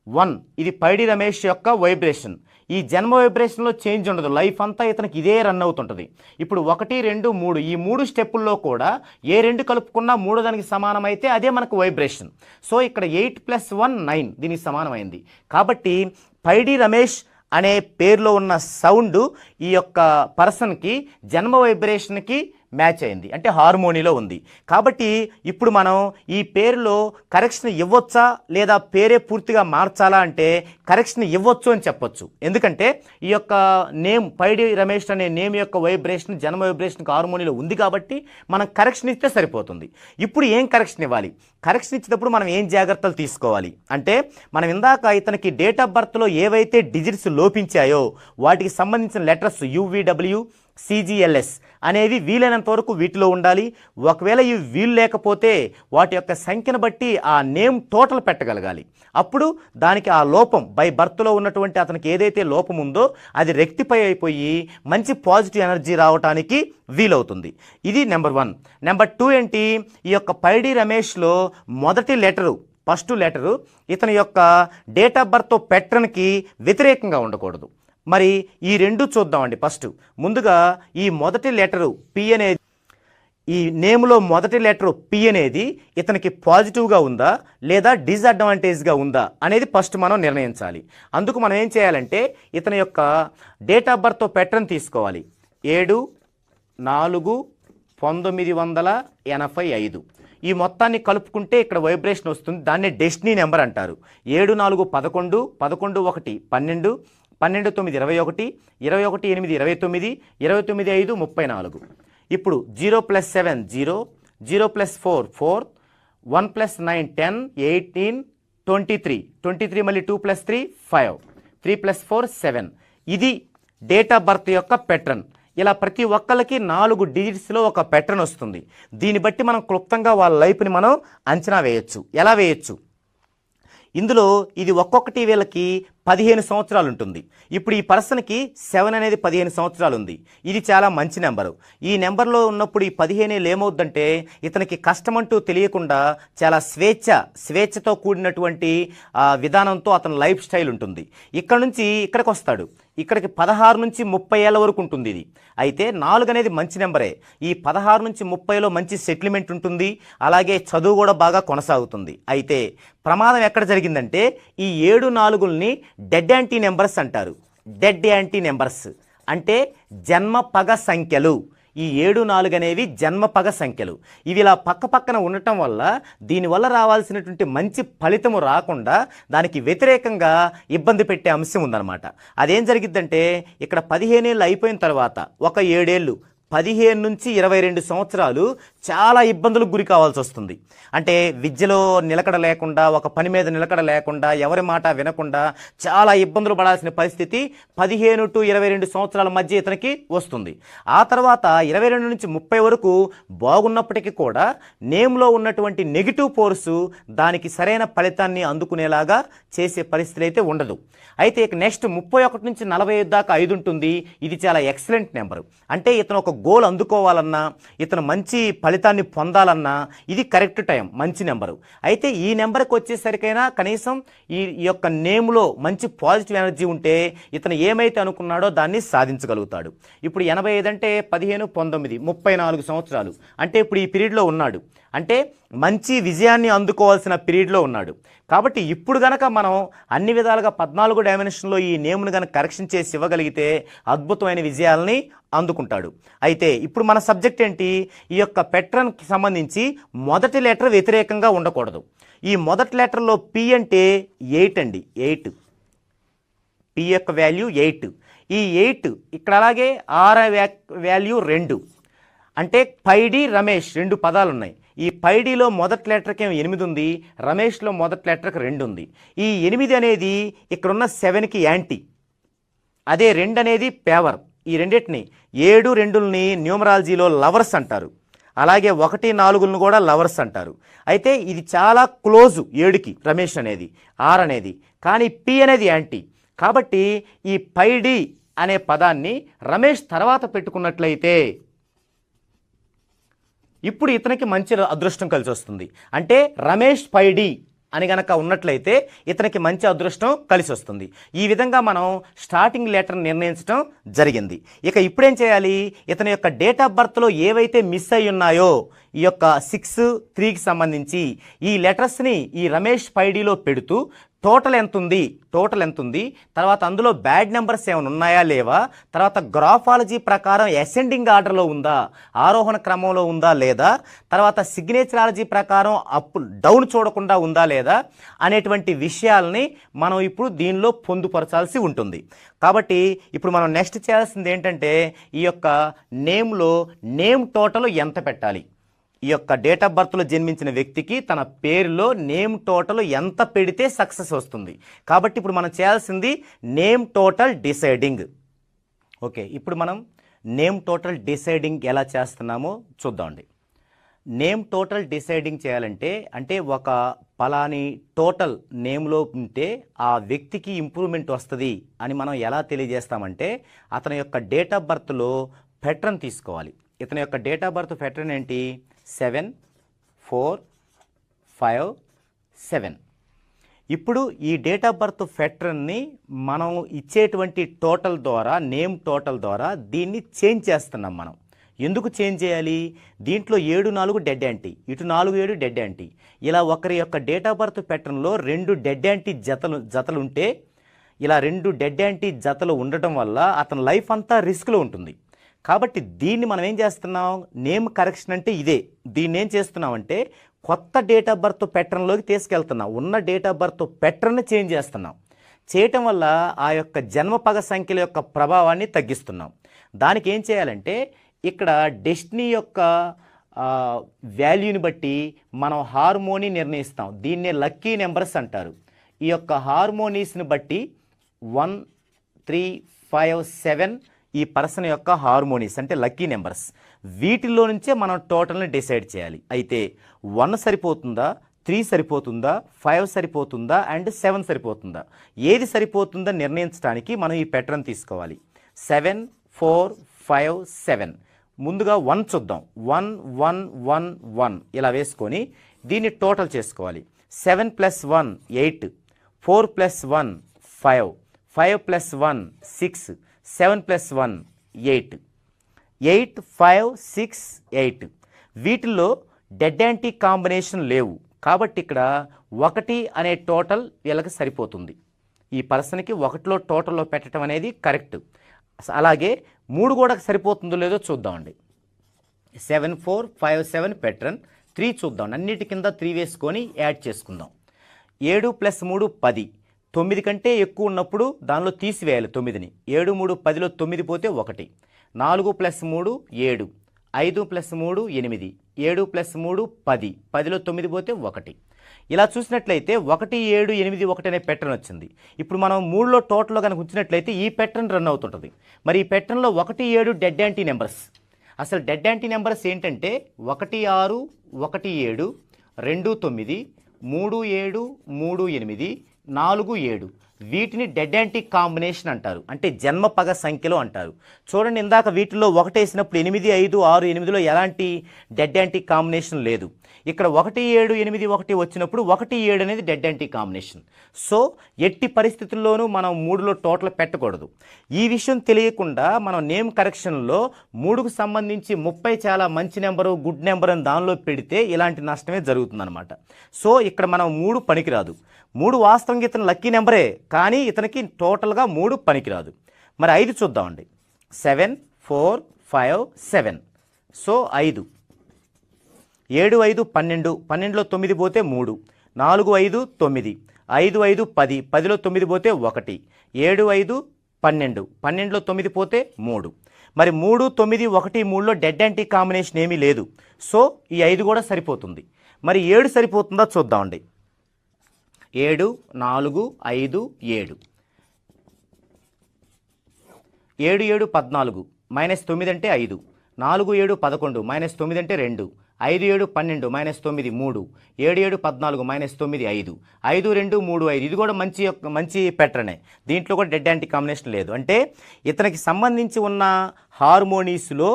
1 ఇది పైడి రమేష్ యొక్క వైబ్రేషన్. ఈ జన్మ వైబ్రేషన్లో చేంజ్ ఉండదు, లైఫ్ అంతా ఇతనికి ఇదే రన్ అవుతుంటుంది. ఇప్పుడు 1 2 3 ఈ 3 స్టెప్పుల్లో కూడా ఏ 2 కలుపుకున్నా 3 దానికి సమానమైతే అదే మనకు వైబ్రేషన్. సో ఇక్కడ 8 + 1 9 దీనికి సమానమైంది. కాబట్టి పైడి రమేష్ అనే పేరులో ఉన్న సౌండ్ ఈ యొక్క పర్సన్కి జన్మ వైబ్రేషన్కి మ్యాచ్ అయింది, అంటే హార్మోనీలో ఉంది. కాబట్టి ఇప్పుడు మనం ఈ పేరులో కరెక్షన్ ఇవ్వచ్చా లేదా పేరే పూర్తిగా మార్చాలా అంటే కరెక్షన్ ఇవ్వచ్చు అని చెప్పొచ్చు. ఎందుకంటే ఈ యొక్క నేమ్ పైడి రమేష్ అనే నేమ్ యొక్క వైబ్రేషన్ జన్మ వైబ్రేషన్కి హార్మోనీలో ఉంది కాబట్టి మనం కరెక్షన్ ఇస్తే సరిపోతుంది. ఇప్పుడు ఏం కరెక్షన్ ఇవ్వాలి? కరెక్షన్ ఇచ్చినప్పుడు మనం ఏం జాగ్రత్తలు తీసుకోవాలి అంటే, మనం ఇందాక ఇతనికి డేట్ ఆఫ్ బర్త్లో ఏవైతే డిజిట్స్ లోపించాయో వాటికి సంబంధించిన లెటర్స్ UVW CGLS అనేవి వీలైనంత వరకు వీటిలో ఉండాలి. ఒకవేళ ఇవి వీలు లేకపోతే వాటి యొక్క సంఖ్యను బట్టి ఆ నేమ్ టోటల్ పెట్టగలగాలి. అప్పుడు దానికి ఆ లోపం బై బర్త్లో ఉన్నటువంటి అతనికి ఏదైతే లోపం ఉందో అది రెక్టిఫై అయిపోయి మంచి పాజిటివ్ ఎనర్జీ రావడానికి వీలవుతుంది. ఇది నెంబర్ 1. నెంబర్ 2 ఏంటి? ఈ యొక్క పైడి రమేష్లో మొదటి లెటరు ఫస్ట్ లెటరు ఇతని యొక్క డేట్ ఆఫ్ బర్త్ ప్యాటర్న్కి వ్యతిరేకంగా ఉండకూడదు. మరి ఈ 2 చూద్దామండి. ఫస్ట్ ముందుగా ఈ మొదటి లెటరు P అనేది, ఈ నేమ్లో మొదటి లెటరు P అనేది ఇతనికి పాజిటివ్గా ఉందా లేదా డిసడ్వాంటేజ్గా ఉందా అనేది ఫస్ట్ మనం నిర్ణయించాలి. అందుకు మనం ఏం చేయాలంటే ఇతని యొక్క డేట్ ఆఫ్ బర్త్ ప్యాటర్న్ తీసుకోవాలి. 7/4/1985 ఈ మొత్తాన్ని కలుపుకుంటే ఇక్కడ వైబ్రేషన్ వస్తుంది. దాన్ని డెస్టినీ నెంబర్ అంటారు. 7 4 11 11 1 12 12 9 21 21 8 29 29 5 34. ఇప్పుడు 0 + 7 0 0 + 4 4 1 + 9 10 18 23 23 మళ్ళీ 2 + 3 5 3 + 4 7. ఇది డేట్ ఆఫ్ బర్త్ యొక్క ప్యాటర్న్. ఇలా ప్రతి ఒక్కరికి 4 డిజిట్స్లో ఒక ప్యాటర్న్ వస్తుంది. దీన్ని బట్టి మనం క్లుప్తంగా వాళ్ళ లైఫ్ని మనం అంచనా వేయచ్చు. ఎలా వేయచ్చు? ఇందులో ఇది ఒక్కొక్కటి వీళ్ళకి 15 సంవత్సరాలు ఉంటుంది. ఇప్పుడు ఈ పర్సన్కి 7 అనేది 15 సంవత్సరాలు ఉంది. ఇది చాలా మంచి నెంబరు. ఈ నెంబర్లో ఉన్నప్పుడు ఈ 15 ఏమవుద్దంటే ఇతనికి కష్టమంటూ తెలియకుండా చాలా స్వేచ్ఛతో కూడినటువంటి విధానంతో అతని లైఫ్ స్టైల్ ఉంటుంది. ఇక్కడ నుంచి ఇక్కడికి వస్తాడు. ఇక్కడికి 16 నుంచి 30 ఏళ్ళ వరకు ఉంటుంది ఇది. అయితే 4 అనేది మంచి నెంబరే. ఈ 16 నుంచి 30లో మంచి సెటిల్మెంట్ ఉంటుంది. అలాగే చదువు కూడా బాగా కొనసాగుతుంది. అయితే ప్రమాదం ఎక్కడ జరిగిందంటే ఈ 7 4ల్ని డెడ్ యాంటీ నెంబర్స్ అంటారు. డెడ్ యాంటీ నెంబర్స్ అంటే జన్మ పగ సంఖ్యలు. ఈ 7 4 అనేవి జన్మ పగ సంఖ్యలు. ఇవి ఇలా పక్క పక్కన ఉండటం వల్ల దీనివల్ల రావాల్సినటువంటి మంచి ఫలితము రాకుండా దానికి వ్యతిరేకంగా ఇబ్బంది పెట్టే అంశం ఉందన్నమాట. అదేం జరిగిద్దంటే ఇక్కడ 15 ఏళ్ళు అయిపోయిన తర్వాత ఒక 7 ఏళ్ళు 15 నుంచి 22 సంవత్సరాలు చాలా ఇబ్బందులకు గురి కావాల్సి వస్తుంది. అంటే విద్యలో నిలకడ లేకుండా, ఒక పని మీద నిలకడ లేకుండా, ఎవరి మాట వినకుండా చాలా ఇబ్బందులు పడాల్సిన పరిస్థితి 15 to 22 సంవత్సరాల మధ్య ఇతనికి వస్తుంది. ఆ తర్వాత 22 నుంచి 30 వరకు బాగున్నప్పటికీ కూడా నేమ్లో ఉన్నటువంటి నెగిటివ్ ఫోర్సు దానికి సరైన ఫలితాన్ని అందుకునేలాగా చేసే పరిస్థితి అయితే ఉండదు. అయితే ఇక నెక్స్ట్ 31 నుంచి 45 దాకా 5 ఉంటుంది. ఇది చాలా ఎక్సలెంట్ నెంబరు. అంటే ఇతను ఒక గోల్ అందుకోవాలన్నా, ఇతను మంచి ఫలితాన్ని పొందాలన్నా ఇది కరెక్ట్ టైం, మంచి నెంబరు. అయితే ఈ నెంబర్కి వచ్చేసరికైనా కనీసం ఈ యొక్క నేమ్లో మంచి పాజిటివ్ ఎనర్జీ ఉంటే ఇతను ఏమైతే అనుకున్నాడో దాన్ని సాధించగలుగుతాడు. ఇప్పుడు 85 అంటే 15, 19, 34 సంవత్సరాలు అంటే ఇప్పుడు ఈ పీరియడ్లో ఉన్నాడు. అంటే మంచి విజయాన్ని అందుకోవాల్సిన పీరియడ్లో ఉన్నాడు. కాబట్టి ఇప్పుడు గనక మనం అన్ని విధాలుగా 14 డైమెన్షన్లో ఈ నేమ్ను కనుక కరెక్షన్ చేసి ఇవ్వగలిగితే అద్భుతమైన విజయాల్ని అందుకుంటాడు. అయితే ఇప్పుడు మన సబ్జెక్ట్ ఏంటి? ఈ యొక్క పెట్రన్కి సంబంధించి మొదటి లెటర్ వ్యతిరేకంగా ఉండకూడదు. ఈ మొదటి లెటర్లో పి అంటే 8 అండి, 8. పి యొక్క వాల్యూ 8. ఈ 8 ఇక్కడ అలాగే ఆర్ వాల్యూ 2. అంటే పైడి రమేష్ 2 పదాలు ఉన్నాయి. ఈ పైడిలో మొదటి లెటర్కి 8 ఉంది, రమేష్లో మొదటి లెటర్కి 2 ఉంది. ఈ 8 అనేది ఇక్కడున్న 7కి యాంటీ, అదే 2 అనేది పేవర్. ఈ రెండింటిని 7, 2ని న్యూమరాలజీలో లవర్స్ అంటారు. అలాగే 1, 4లను కూడా లవర్స్ అంటారు. అయితే ఇది చాలా క్లోజు 7కి రమేష్ అనేది, ఆర్ అనేది. కానీ పి అనేది యాంటీ. కాబట్టి ఈ పైడి అనే పదాన్ని రమేష్ తర్వాత పెట్టుకున్నట్లయితే ఇప్పుడు ఇతనికి మంచి అదృష్టం కలిసి వస్తుంది. అంటే రమేష్ పైడి అని గనక ఉన్నట్లయితే ఇతనికి మంచి అదృష్టం కలిసి వస్తుంది. ఈ విధంగా మనం స్టార్టింగ్ లెటర్ నిర్ణయించడం జరిగింది. ఇక ఇప్పుడేం చేయాలి? ఇతని యొక్క డేట్ ఆఫ్ బర్త్లో ఏవైతే మిస్ అయి ఉన్నాయో ఈ యొక్క 6, 3కి సంబంధించి ఈ లెటర్స్ని ఈ రమేష్ పైడిలో పెడుతూ టోటల్ ఎంత ఉంది, తర్వాత అందులో బ్యాడ్ నెంబర్స్ ఏమైనా ఉన్నాయా లేవా, తర్వాత గ్రాఫాలజీ ప్రకారం అసెండింగ్ ఆర్డర్లో ఉందా, ఆరోహణ క్రమంలో ఉందా లేదా, తర్వాత సిగ్నేచరాలజీ ప్రకారం అప్ డౌన్ చూడకుండా ఉందా లేదా అనేటువంటి విషయాల్ని మనం ఇప్పుడు దీనిలో పొందుపరచాల్సి ఉంటుంది. కాబట్టి ఇప్పుడు మనం నెక్స్ట్ చేయాల్సింది ఏంటంటే ఈ యొక్క నేమ్లో నేమ్ టోటల్ ఎంత పెట్టాలి. ఈ యొక్క డేట్ ఆఫ్ బర్త్లో జన్మించిన వ్యక్తికి తన పేరులో నేమ్ టోటల్ ఎంత పెడితే సక్సెస్ వస్తుంది. కాబట్టి ఇప్పుడు మనం చేయాల్సింది నేమ్ టోటల్ డిసైడింగ్. ఓకే, ఇప్పుడు మనం నేమ్ టోటల్ డిసైడింగ్ ఎలా చేస్తున్నామో చూద్దామండి. నేమ్ టోటల్ డిసైడింగ్ చేయాలంటే అంటే ఒక పలాని టోటల్ నేమ్లో ఉంటే ఆ వ్యక్తికి ఇంప్రూవ్మెంట్ వస్తుంది అని మనం ఎలా తెలియజేస్తామంటే అతని యొక్క డేట్ ఆఫ్ బర్త్లో ప్యాటర్న్ తీసుకోవాలి. ఇతని యొక్క డేట్ ఆఫ్ బర్త్ ప్యాటర్న్ ఏంటి? 7, 4, 5, 7. ఇప్పుడు ఈ డేట్ ఆఫ్ బర్త్ ప్యాటర్న్ని మనం ఇచ్చేటువంటి టోటల్ ద్వారా, నేమ్ టోటల్ ద్వారా దీన్ని చేంజ్ చేస్తున్నాం మనం. ఎందుకు చేంజ్ చేయాలి? దీంట్లో 7, 4 డెడ్ యాంటీ, ఇటు 4, 7 డెడ్ యాంటీ. ఇలా ఒకరి యొక్క డేట్ ఆఫ్ బర్త్ ప్యాటర్న్లో 2 డెడ్ యాంటీ జతలు ఉంటే, ఇలా 2 డెడ్ యాంటీ జతలు ఉండటం వల్ల అతని లైఫ్ అంతా రిస్క్లో ఉంటుంది. కాబట్టి దీన్ని మనం ఏం చేస్తున్నాం? నేమ్ కరెక్షన్ అంటే ఇదే. దీన్ని ఏం చేస్తున్నామంటే కొత్త డేట్ ఆఫ్ బర్త్ ప్యాటర్న్లోకి తీసుకెళ్తున్నాం. ఉన్న date of birth pattern change చేస్తున్నాం. చేయటం వల్ల ఆ యొక్క జన్మపగ సంఖ్యల యొక్క ప్రభావాన్ని తగ్గిస్తున్నాం. దానికి ఏం చేయాలంటే ఇక్కడ డెస్టినీ యొక్క వాల్యూని బట్టి మనం హార్మోనీ నిర్ణయిస్తాం. దీన్నే లక్కీ నెంబర్స్ అంటారు. ఈ యొక్క హార్మోనీస్ని బట్టి 1, 3, 5, 7 ఈ పర్సన్ యొక్క హార్మోనీస్ అంటే లక్కీ నెంబర్స్. వీటిల్లో నుంచే మనం టోటల్ని డిసైడ్ చేయాలి. అయితే 1 సరిపోతుందా, 3 సరిపోతుందా, 5 సరిపోతుందా అండ్ 7 సరిపోతుందా, ఏది సరిపోతుందో నిర్ణయించడానికి మనం ఈ ప్యాటర్న్ తీసుకోవాలి. 7, 4, 5, 7. ముందుగా 1 చూద్దాం. 1, 1, 1, 1 ఇలా వేసుకొని దీన్ని టోటల్ చేసుకోవాలి. 7 + 1 8, 4 + 1 5, 5 + 1 6, 7 + 1 8, 8, 5, 6, 8. వీటిల్లో డెడ్ యాంటీ కాంబినేషన్ లేవు. కాబట్టి ఇక్కడ 1 అనే టోటల్ వీళ్ళకి సరిపోతుంది. ఈ పర్సన్కి 1లో టోటల్లో పెట్టడం అనేది కరెక్ట్. అలాగే 3 కూడా సరిపోతుందో లేదో చూద్దామండి. 7, 4, 5, 7 ప్యాటర్న్. 3 చూద్దాం. అన్నిటి కింద 3 వేసుకొని యాడ్ చేసుకుందాం. 7 + 3 10. 9 కంటే ఎక్కువ ఉన్నప్పుడు దానిలో తీసివేయాలి 9ని. 7, 3, 10లో 9 పోతే 1. 4 + 3 7, 5 + 3 8, 7 + 3 10, 10లో 9 పోతే 1. ఇలా చూసినట్లయితే 1, 7, 8, 1 అనే ప్యాటర్న్ వచ్చింది. ఇప్పుడు మనం 3లో టోటల్లో కనుక ఉంచినట్లయితే ఈ ప్యాటర్న్ రన్ అవుతుంటుంది. మరి ఈ ప్యాటర్న్లో 1, 7 డెడ్ యాంటీ నెంబర్స్. అసలు డెడ్ యాంటీ నెంబర్స్ ఏంటంటే 1, 6, 1, 7, 2, 9, 3, 7, 3, 8, 4, 7. వీటిని డెడ్ యాంటీ కాంబినేషన్ అంటారు, అంటే జన్మ పగ సంఖ్యలు అంటారు. చూడండి, ఇందాక వీటిలో 1 వేసినప్పుడు 8, 5, 6, 8లో ఎలాంటి డెడ్ యాంటీ కాంబినేషన్ లేదు. ఇక్కడ 1, 7, 8, 1 వచ్చినప్పుడు 1, 7 అనేది డెడ్ యాంటీ కాంబినేషన్. సో ఎట్టి పరిస్థితుల్లోనూ మనం 3లో టోటల్ పెట్టకూడదు. ఈ విషయం తెలియకుండా మనం నేమ్ కరెక్షన్లో 3కు సంబంధించి 30 చాలా మంచి నెంబరు, గుడ్ నెంబర్ అని దానిలో పెడితే ఇలాంటి నష్టమే జరుగుతుందన్నమాట. సో ఇక్కడ మనం 3 పనికిరాదు. 3 వాస్తవంగా ఇతను లక్కీ నెంబరే, కానీ ఇతనికి టోటల్గా 3 పనికిరాదు. మరి 5 చూద్దామండి. 7, 4, 5, 7. సో 5. 7, 5, 12. 12లో 9 పోతే 3. 4, 5, 9. 5, 5, 10. 10లో 9 పోతే 1. 7, 5, 12. 12లో 9 పోతే 3. మరి 3, 9, 1, 3లో డెడ్ యాంటీ కాంబినేషన్ ఏమీ లేదు. సో ఈ 5 కూడా సరిపోతుంది. మరి 7 సరిపోతుందా చూద్దామండి. 7, 4, 5, 7. 7, 7, 14. -9 అంటే 5. 4, 7, 11. -9 అంటే 2. 5, 7, 12. -9 3. 7, 7, 14. -9 5. 5, 2, 3, 5. ఇది కూడా మంచి ప్యాటర్నే. దీంట్లో కూడా డెడ్ యాంటీ కాంబినేషన్ లేదు. అంటే ఇతనికి సంబంధించి ఉన్న హార్మోనీస్లో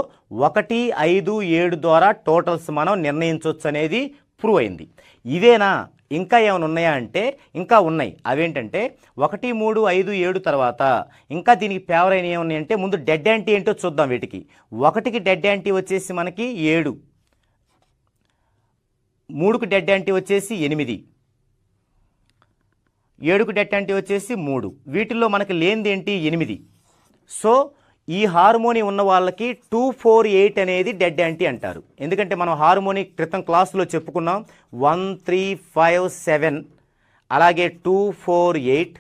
1, 5, 7 ద్వారా టోటల్స్ మనం నిర్ణయించవచ్చు అనేది ప్రూవ్ అయింది. ఇవేనా, ఇంకా ఏమైనా ఉన్నాయా అంటే ఇంకా ఉన్నాయి. అవేంటంటే 1, 3, 5, 7 తర్వాత ఇంకా దీనికి ఫేవర్ అయిన ఏమున్నాయంటే ముందు డెడ్ యాంటీ ఏంటో చూద్దాం. వీటికి 1కి డెడ్ యాంటీ వచ్చేసి మనకి 7, 3కి డెడ్ యాంటీ వచ్చేసి 8, 7కి డెడ్ యాంటీ వచ్చేసి 3. వీటిల్లో మనకి లేనిది ఏంటి? 8. సో ఈ హార్మోని ఉన్న వాళ్ళకి 2, 4, 8 అనేది డెడ్ యాంటీ అంటారు. ఎందుకంటే మనం హార్మోని క్రితం క్లాసులో చెప్పుకున్నాం. 1, 3, 5, 7, అలాగే 2, 4, 8,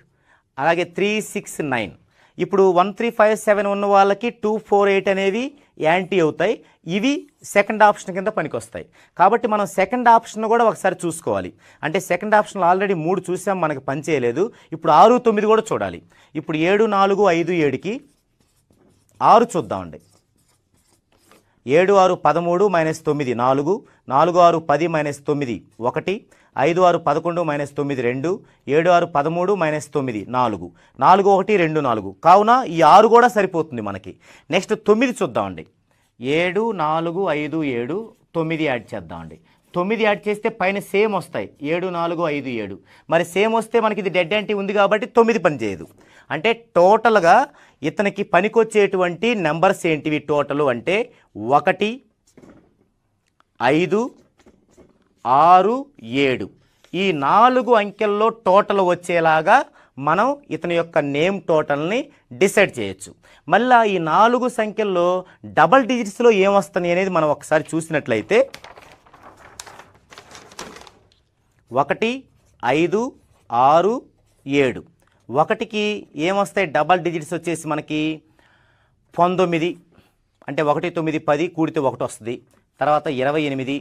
అలాగే 3, 6, 9. ఇప్పుడు 1, 3, 5, 7 ఉన్న వాళ్ళకి 2, 4, 8 అనేవి యాంటీ అవుతాయి. ఇవి సెకండ్ ఆప్షన్ కింద పనికొస్తాయి. కాబట్టి మనం సెకండ్ ఆప్షన్ కూడా ఒకసారి చూసుకోవాలి. అంటే సెకండ్ ఆప్షన్లో ఆల్రెడీ 3 చూసాం, మనకి పని చేయలేదు. ఇప్పుడు 6, 9 కూడా చూడాలి. ఇప్పుడు 7, 4, 5, 7కి 6 చూద్దామండి. 7, 6, 13. -9 4. 4, 6, 10. -9 1. 5, 6, 11. -9 2. 7, 6, 13. -9 4. 4, 1, 2, 4. కావున ఈ 6 కూడా సరిపోతుంది మనకి. నెక్స్ట్ 9 చూద్దామండి. 7, 4, 5, 7, 9 యాడ్ చేద్దామండి. 9 యాడ్ చేస్తే పైన సేమ్ వస్తాయి. 7, 4, 5, 7. మరి సేమ్ వస్తే మనకి ఇది డెడ్ యాంటీ ఉంది కాబట్టి 9 పని చేయదు. అంటే టోటల్గా ఇతనికి పనికొచ్చేటువంటి నెంబర్స్ ఏంటివి టోటల్ అంటే 1, 5, 6, 7. ఈ 4 అంకెల్లో టోటల్ వచ్చేలాగా మనం ఇతని యొక్క నేమ్ టోటల్ని డిసైడ్ చేయొచ్చు. మళ్ళీ ఈ 4 సంఖ్యల్లో డబల్ డిజిట్స్లో ఏమొస్తాయి అనేది మనం ఒకసారి చూసినట్లయితే 1, 5, 6, 7. 1కి ఏమొస్తాయి డబల్ డిజిట్స్ వచ్చేసి మనకి 19. అంటే 1, 9, 10 కూడితే 1 వస్తుంది. తర్వాత 28,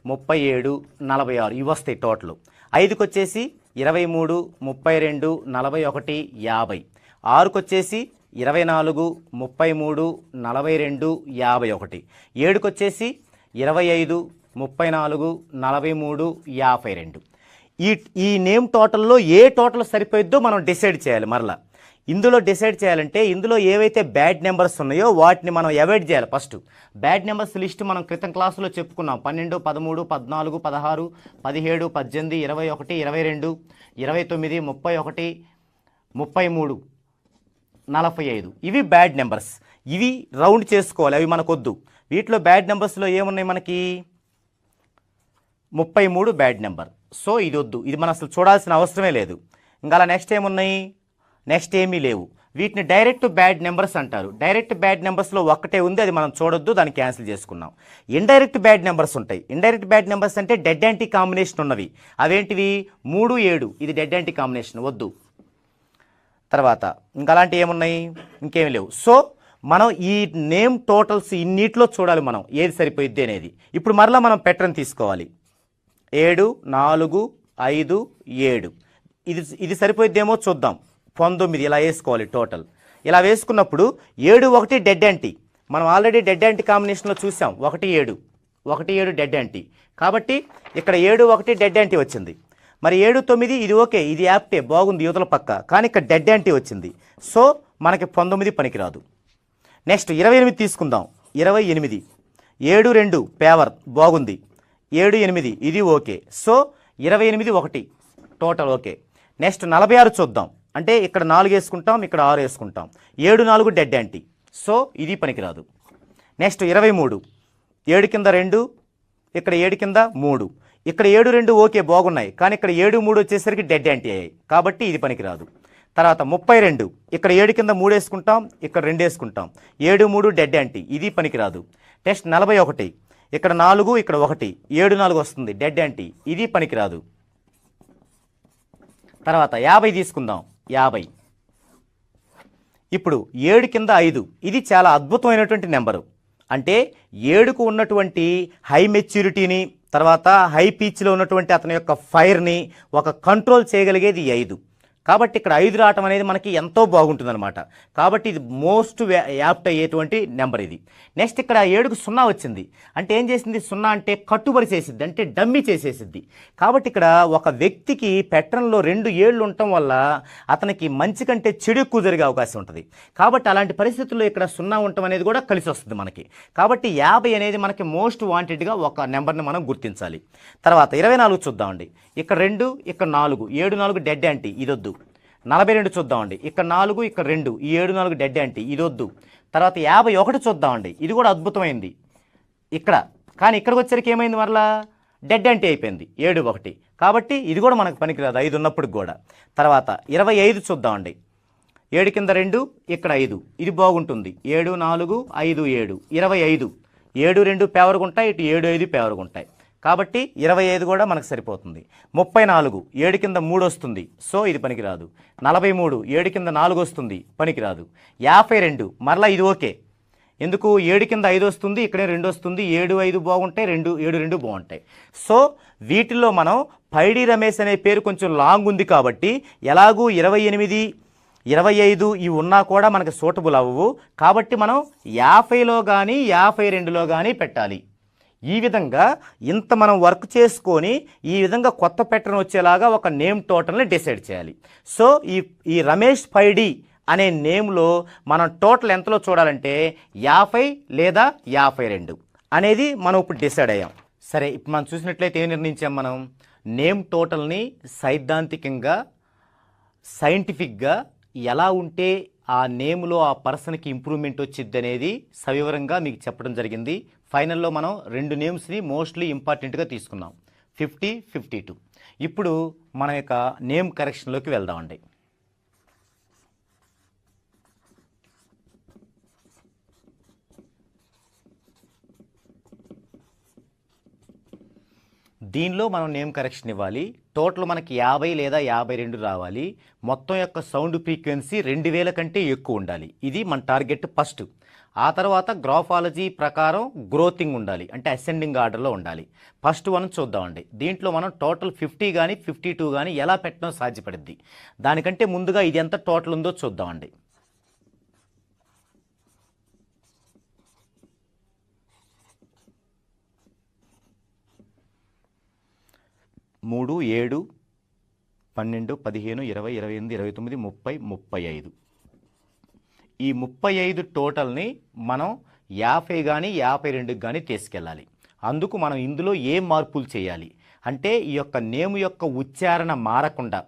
37, 46 ఇవి వస్తాయి టోటల్. 5కి వచ్చేసి 23, 32, 41, 50. 6కి వచ్చేసి 24, 33, 42, 51. 7కి వచ్చేసి 25, 34, 43, 52. ఈ నేమ్ టోటల్లో ఏ టోటల్ సరిపోయిద్దో మనం డిసైడ్ చేయాలి. మరలా ఇందులో డిసైడ్ చేయాలంటే ఇందులో ఏవైతే బ్యాడ్ నెంబర్స్ ఉన్నాయో వాటిని మనం అవాయిడ్ చేయాలి. ఫస్ట్ బ్యాడ్ నెంబర్స్ లిస్ట్ మనం క్రితం క్లాసులో చెప్పుకున్నాం. 12, 13, 14, 16, 17, 18, 21, 22, 29, 31, 33, 45 ఇవి బ్యాడ్ నెంబర్స్. ఇవి రౌండ్ చేసుకోవాలి, అవి మనకొద్దు. వీటిలో బ్యాడ్ నెంబర్స్లో ఏమున్నాయి మనకి 33 బ్యాడ్ నెంబర్. సో ఇది వద్దు, ఇది మనం అసలు చూడాల్సిన అవసరమే లేదు. ఇంకా అలా నెక్స్ట్ ఏమున్నాయి? నెక్స్ట్ ఏమీ లేవు. వీటిని డైరెక్ట్ బ్యాడ్ నెంబర్స్ అంటారు. డైరెక్ట్ బ్యాడ్ నెంబర్స్లో ఒక్కటే ఉంది, అది మనం చూడొద్దు, దాన్ని క్యాన్సిల్ చేసుకున్నాం. ఇండైరెక్ట్ బ్యాడ్ నెంబర్స్ ఉంటాయి. ఇండైరెక్ట్ బ్యాడ్ నెంబర్స్ అంటే డెడ్ యాంటీ కాంబినేషన్ ఉన్నవి. అవేంటివి? 3, 7 ఇది డెడ్ యాంటీ కాంబినేషన్, వద్దు. తర్వాత ఇంకా అలాంటివి ఏమున్నాయి? ఇంకేమీ లేవు. సో మనం ఈ నేమ్ టోటల్స్ ఇన్నిట్లో చూడాలి మనం ఏది సరిపోయిద్ది అనేది. ఇప్పుడు మరలా మనం ప్యాటర్న్ తీసుకోవాలి. 7, 4, 5, 7 ఇది సరిపోయిద్దేమో చూద్దాం. 19 ఇలా వేసుకోవాలి టోటల్. ఇలా వేసుకున్నప్పుడు 7, 1 డెడ్ యాంటీ. మనం ఆల్రెడీ డెడ్ యాంటీ కాంబినేషన్లో చూసాం. 1, 7 డెడ్ యాంటీ. కాబట్టి ఇక్కడ 7, 1 డెడ్ యాంటీ వచ్చింది. మరి 7, 9 ఇది ఓకే, ఇది యాప్టే బాగుంది యువతల పక్క, కానీ ఇక్కడ డెడ్ యాంటీ వచ్చింది. సో మనకి 19 పనికిరాదు. నెక్స్ట్ 28 తీసుకుందాం. 28 7, 2 పేవర్ బాగుంది. 7, 8 ఇది okay. So 28 1 total okay. Next 46 చూద్దాం. అంటే ఇక్కడ 4 వేసుకుంటాం, ఇక్కడ 6 వేసుకుంటాం. 7, 4 డెడ్ యాంటీ, సో ఇది పనికిరాదు. నెక్స్ట్ 23 7 కింద 2, ఇక్కడ 7 కింద 3, ఇక్కడ 7, 2 ఓకే బాగున్నాయి, కానీ ఇక్కడ 7, 3 వచ్చేసరికి డెడ్ యాంటీ అయ్యాయి, కాబట్టి ఇది పనికిరాదు. తర్వాత 32 ఇక్కడ 7 కింద 3 వేసుకుంటాం, ఇక్కడ 2 వేసుకుంటాం. 7, 3 డెడ్ యాంటీ, ఇది పనికిరాదు. నెక్స్ట్ 41 ఇక్కడ 4, ఇక్కడ 1, 7, 4 వస్తుంది డెడ్ యాంటీ, ఇది పనికిరాదు. తర్వాత 50 తీసుకుందాం. 50 ఇప్పుడు 7 కింద 5 ఇది చాలా అద్భుతమైనటువంటి నెంబరు. అంటే 7కు ఉన్నటువంటి హై మెచ్యూరిటీని, తర్వాత హై పీచ్లో ఉన్నటువంటి అతని యొక్క ఫైర్ని ఒక కంట్రోల్ చేయగలిగేది 5. కాబట్టి ఇక్కడ 5 రావటం అనేది మనకి ఎంతో బాగుంటుందన్నమాట. కాబట్టి ఇది మోస్ట్ యాప్ట్ అయ్యేటువంటి నెంబర్ ఇది. నెక్స్ట్ ఇక్కడ 7కు 0 వచ్చింది. అంటే ఏం చేసింది? 0 అంటే కట్టుబడి చేసిద్ది, అంటే డమ్మీ చేసేసిద్ది. కాబట్టి ఇక్కడ ఒక వ్యక్తికి పెట్రన్లో 2 ఏళ్ళు ఉండటం వల్ల అతనికి మంచి కంటే చెడు ఎక్కువ జరిగే అవకాశం ఉంటుంది. కాబట్టి అలాంటి పరిస్థితుల్లో ఇక్కడ 0 ఉండటం అనేది కూడా కలిసి వస్తుంది మనకి. కాబట్టి 50 అనేది మనకి మోస్ట్ వాంటెడ్గా ఒక నెంబర్ని మనం గుర్తించాలి. తర్వాత 24 చూద్దామండి. ఇక్కడ 2, ఇక్కడ 4, 7, 4 డెడ్ యాంటీ, ఇదొద్దు. 42 చూద్దామండి. ఇక్కడ 4, ఇక్కడ 2, ఈ 7, 4 డెడ్ యాంటీ, ఇదొద్దు. తర్వాత 51 చూద్దామండి. ఇది కూడా అద్భుతమైంది ఇక్కడ, కానీ ఇక్కడికి వచ్చేసరికి ఏమైంది? మరలా డెడ్ యాంటీ అయిపోయింది 7, 1. కాబట్టి ఇది కూడా మనకు పనికిరాదు 5 ఉన్నప్పటికి కూడా. తర్వాత 25 చూద్దామండి. 7 కింద 2, ఇక్కడ 5, ఇది బాగుంటుంది. 7, 4, 5, 7, 25. 7, 2 పేవర్గా ఉంటాయి, ఇటు 7, 5 పేవర్గా ఉంటాయి. కాబట్టి 25 కూడా మనకు సరిపోతుంది. 34 7 కింద 3 వస్తుంది, సో ఇది పనికిరాదు. 43 7 కింద 4 వస్తుంది, పనికిరాదు. 52 మరలా ఇది ఓకే. ఎందుకు? 7 కింద 5 వస్తుంది, ఇక్కడే 2 వస్తుంది. 7, 5 బాగుంటాయి, 7, 2 బాగుంటాయి. సో వీటిల్లో మనం పైడి రమేష్ అనే పేరు కొంచెం లాంగ్ ఉంది కాబట్టి ఎలాగూ 28, 25 ఇవి ఉన్నా కూడా మనకు సూటబుల్ అవ్వవు. కాబట్టి మనం 50లో కానీ 52లో కానీ పెట్టాలి. ఈ విధంగా ఇంత మనం వర్క్ చేసుకొని ఈ విధంగా కొత్త ప్యాటర్న్ వచ్చేలాగా ఒక నేమ్ టోటల్ని డిసైడ్ చేయాలి. సో ఈ రమేష్ పైడి అనే నేమ్లో మనం టోటల్ ఎంతలో చూడాలంటే 50 లేదా 52 అనేది మనం ఇప్పుడు డిసైడ్ అయ్యాం. సరే, ఇప్పుడు మనం చూసినట్లయితే ఏం నిర్ణయించాం? మనం నేమ్ టోటల్ని సైద్ధాంతికంగా, సైంటిఫిక్గా ఎలా ఉంటే ఆ నేమ్లో ఆ పర్సన్కి ఇంప్రూవ్మెంట్ వచ్చింది అనేది సవివరంగా మీకు చెప్పడం జరిగింది. ఫైనల్లో మనం 2 నేమ్స్ని మోస్ట్లీ ఇంపార్టెంట్గా తీసుకున్నాం, 50, 52. ఇప్పుడు మన యొక్క నేమ్ కరెక్షన్లోకి వెళ్దామండి. దీనిలో మనం నేమ్ కరెక్షన్ ఇవ్వాలి. టోటల్ మనకి 50 లేదా 52 రావాలి. మొత్తం యొక్క సౌండ్ ఫ్రీక్వెన్సీ 2000 కంటే ఎక్కువ ఉండాలి. ఇది మన టార్గెట్ ఫస్ట్. ఆ తర్వాత గ్రాఫాలజీ ప్రకారం గ్రోతింగ్ ఉండాలి, అంటే అసెండింగ్ ఆర్డర్లో ఉండాలి. ఫస్ట్ 1 చూద్దామండి. దీంట్లో మనం టోటల్ 50 కానీ 52 కానీ ఎలా పెట్టడం సాధ్యపడుద్ది. దానికంటే ముందుగా ఇది ఎంత టోటల్ ఉందో చూద్దామండి. మూడు 7 12 15 20 28 29 30 35. ఈ 35 టోటల్ని మనం 50 కానీ 52 కానీ తీసుకెళ్ళాలి. అందుకు మనం ఇందులో ఏ మార్పులు చేయాలి అంటే ఈ యొక్క నేమ్ యొక్క ఉచ్చారణ మారకుండా,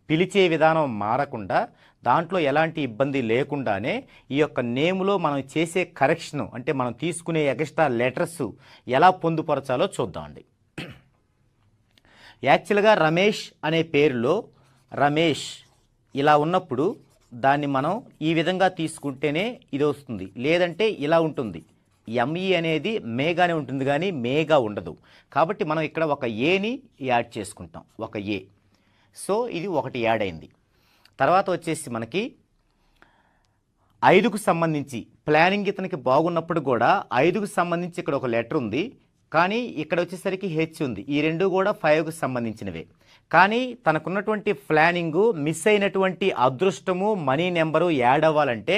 పిలిచే విధానం మారకుండా, దాంట్లో ఎలాంటి ఇబ్బంది లేకుండానే ఈ యొక్క నేమ్లో మనం చేసే కరెక్షన్, అంటే మనం తీసుకునే ఎక్స్ట్రా లెటర్స్ ఎలా పొందుపరచాలో చూద్దామండి. యాక్చువల్గా రమేష్ అనే పేరులో రమేష్ ఇలా ఉన్నప్పుడు దాన్ని మనం ఈ విధంగా తీసుకుంటేనే ఇది వస్తుంది, లేదంటే ఇలా ఉంటుంది. ఎంఈ అనేది మేగానే ఉంటుంది కానీ మేగా ఉండదు. కాబట్టి మనం ఇక్కడ ఒక ఏని యాడ్ చేసుకుంటాం, ఒక ఏ. సో ఇది ఒకటి యాడ్ అయింది. తర్వాత వచ్చేసి మనకి 5కు సంబంధించి ప్లానింగ్ ఇతనికి బాగున్నప్పుడు కూడా 5కు సంబంధించి ఇక్కడ ఒక లెటర్ ఉంది, కానీ ఇక్కడ వచ్చేసరికి హెచ్ ఉంది. ఈ రెండు కూడా 5కు సంబంధించినవే. కానీ తనకున్నటువంటి ప్లానింగు మిస్ అయినటువంటి అదృష్టము, మనీ నెంబరు యాడ్ అవ్వాలంటే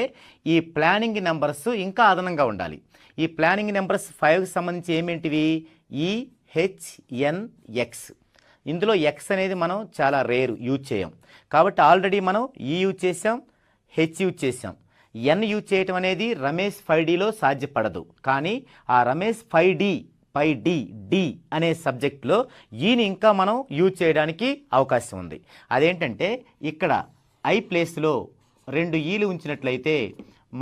ఈ ప్లానింగ్ నెంబర్స్ ఇంకా అదనంగా ఉండాలి. ఈ ప్లానింగ్ నెంబర్స్ 5కు సంబంధించి ఏమేంటివి? ఈహెచ్ఎన్ఎక్స్. ఇందులో ఎక్స్ అనేది మనం చాలా రేర్ యూజ్ చేయం. కాబట్టి ఆల్రెడీ మనం ఈ యూజ్ చేసాం, హెచ్ యూజ్ చేసాం. ఎన్ యూజ్ చేయటం అనేది రమేష్ 5Dలో సాధ్యపడదు. కానీ ఆ రమేష్ 5D అనే సబ్జెక్ట్లో ఈని ఇంకా మనం యూజ్ చేయడానికి అవకాశం ఉంది. అదేంటంటే ఇక్కడ ఐ ప్లేస్లో 2 ఈలు ఉంచినట్లయితే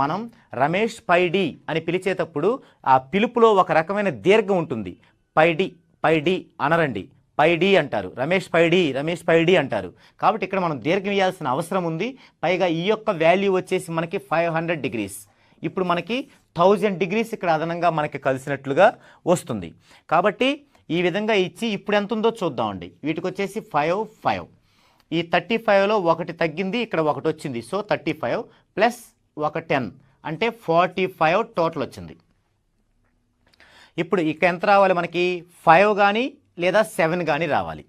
మనం రమేష్ 5D అని పిలిచేటప్పుడు ఆ పిలుపులో ఒక రకమైన దీర్ఘం ఉంటుంది. 5D అనరండి, 5D అంటారు. రమేష్ 5D అంటారు. కాబట్టి ఇక్కడ మనం దీర్ఘం ఇవ్వాల్సిన అవసరం ఉంది. పైగా ఈ యొక్క వాల్యూ వచ్చేసి మనకి 500 డిగ్రీస్. ఇప్పుడు మనకి 1000 డిగ్రీస్ ఇక్కడ అదనంగా మనకి కలిసినట్లుగా వస్తుంది. కాబట్టి ఈ విధంగా ఇచ్చి ఇప్పుడు ఎంత ఉందో చూద్దామండి. వీటికి వచ్చేసి 5 ఈ 35లో ఒకటి తగ్గింది, ఇక్కడ ఒకటి వచ్చింది. సో 35 ప్లస్ ఒక 10 అంటే 45 టోటల్ వచ్చింది. ఇప్పుడు ఇక్కడ ఎంత రావాలి మనకి? 5 కానీ లేదా 7 కానీ రావాలి.